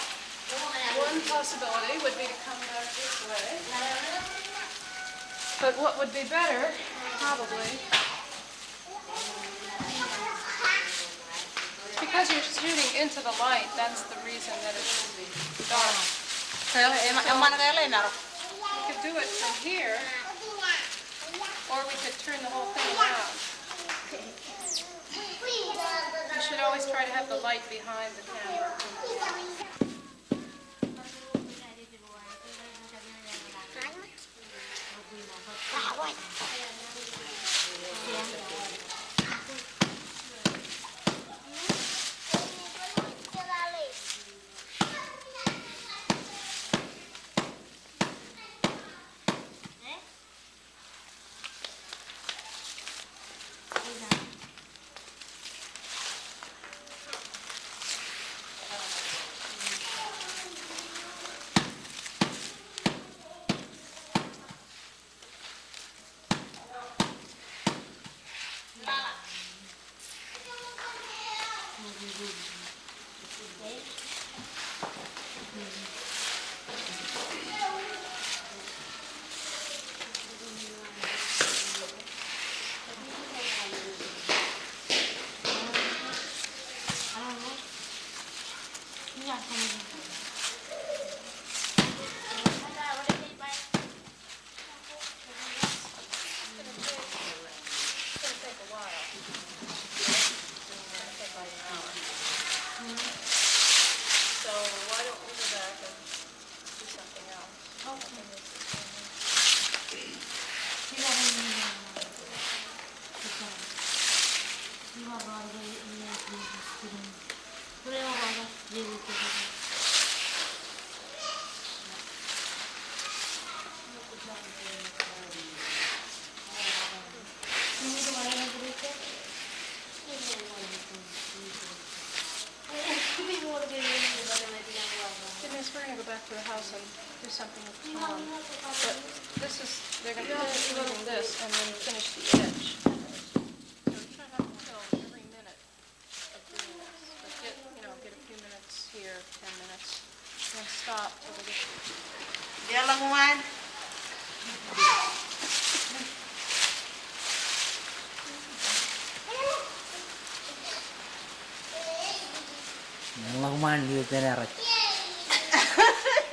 one possibility would be to come back this way. But what would be better, probably, because you're shooting into the light, that's the reason that it should be dark. Yung man kayo lang naro. We could do it from here, or we could turn the whole thing around. You should always try to have the light behind the camera. do something with Tom. But this is, they're going to finish moving this and then finish the edge. So you don't have to film every minute of doing this. But get a few minutes here, 10 minutes, and then stop till they get. Dia lang man. Yang lakuman dia tenarat.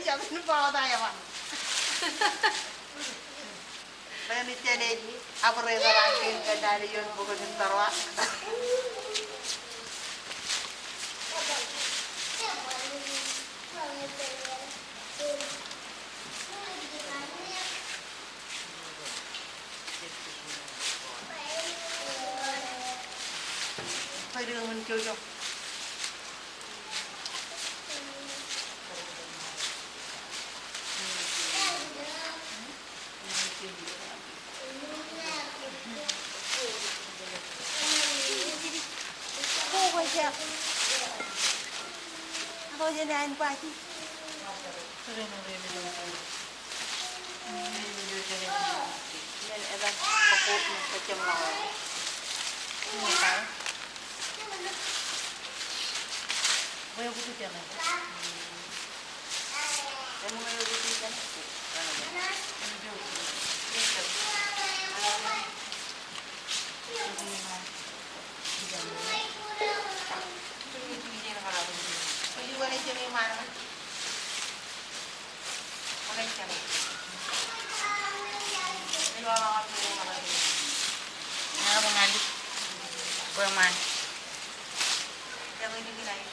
Jangan lupa tayo man. Lain itu ni apa reda lagi dari yon bukan tarwa. Phải đưa mình chơi cho. Cô quay kìa. Tôi trên này anh quay chứ. Nên em đang có cốt một châm lò. Như cái. Boleh butuh jangan. Saya mau ngayu butuh kan? Pilihan aja ni mana? Mana yang ini orang apa yang mana ini? Nah, mengaduk. Berman. Yang ini gini.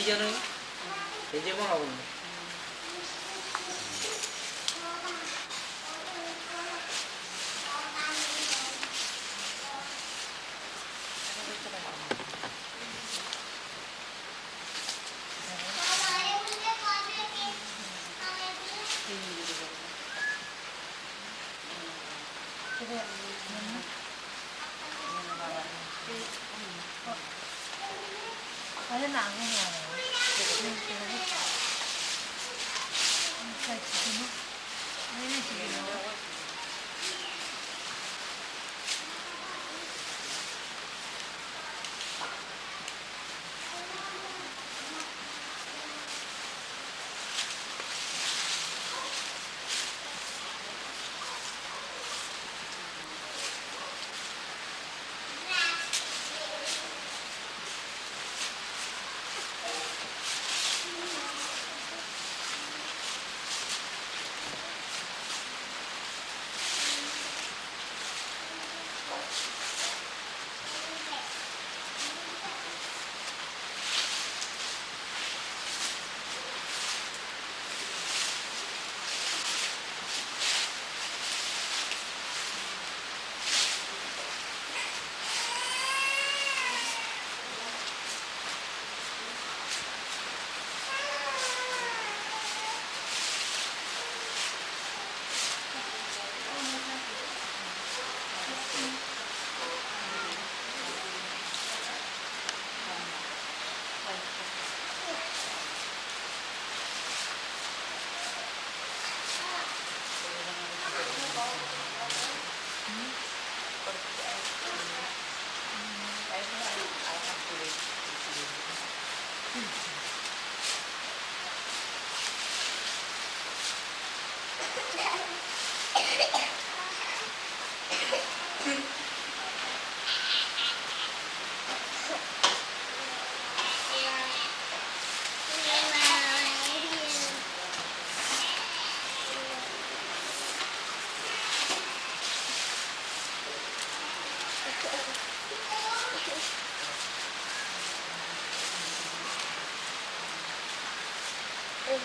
Jangan, kerja mau apa? Ada nanggung ya. Is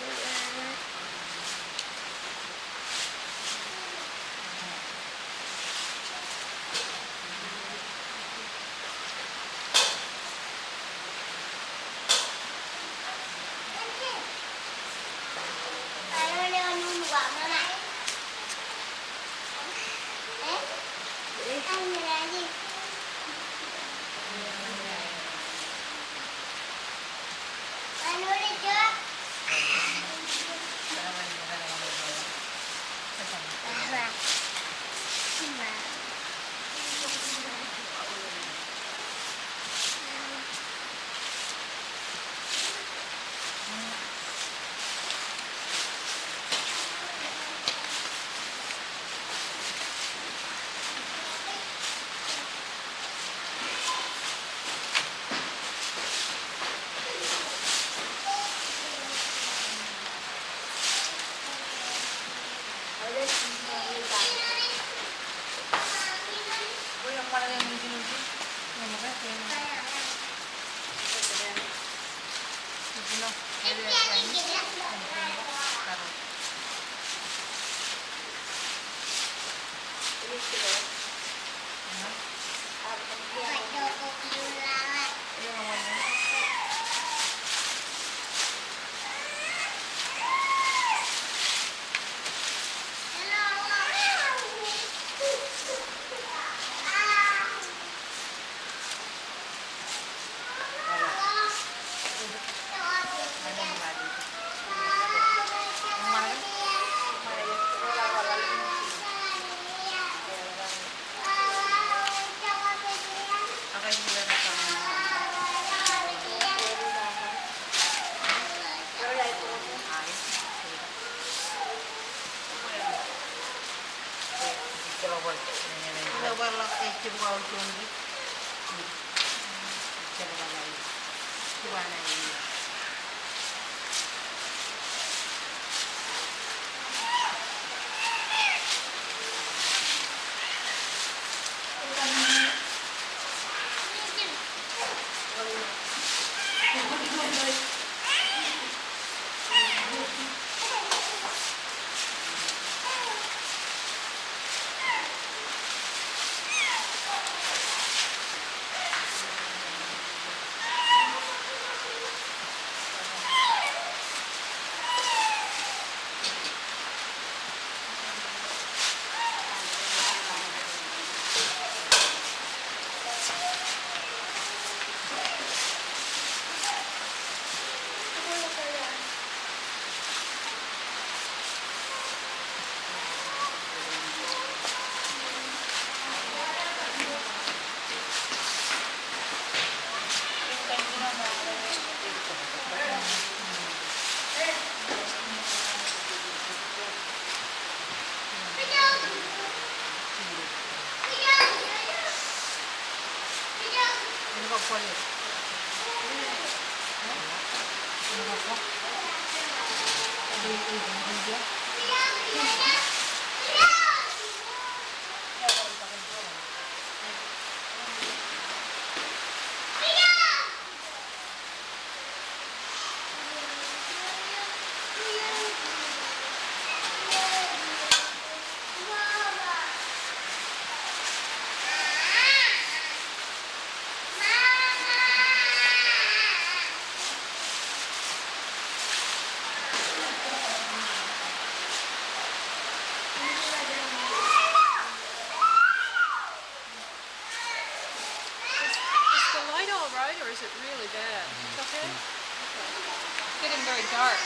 the light all right, or is it really bad? It's okay? It's getting very dark.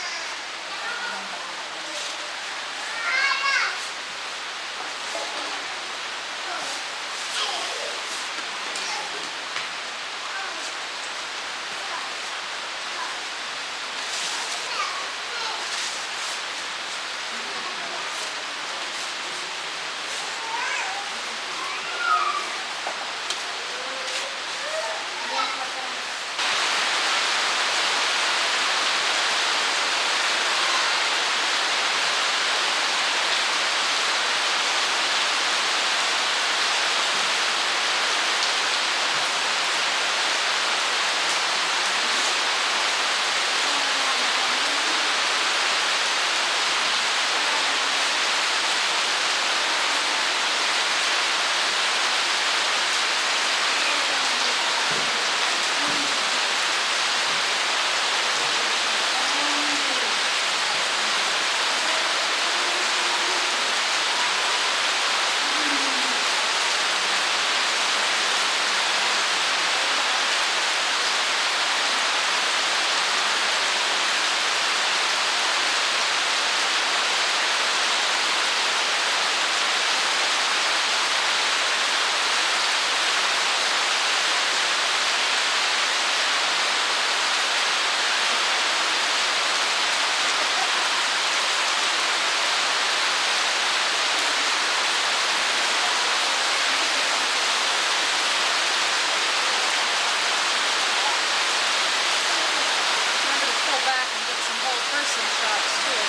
shops too.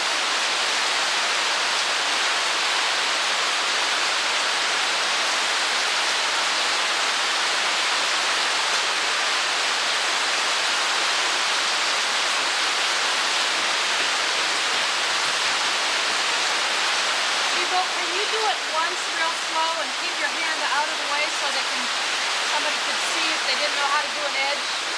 People, can you do it once real slow and keep your hand out of the way so somebody could see if they didn't know how to do an edge?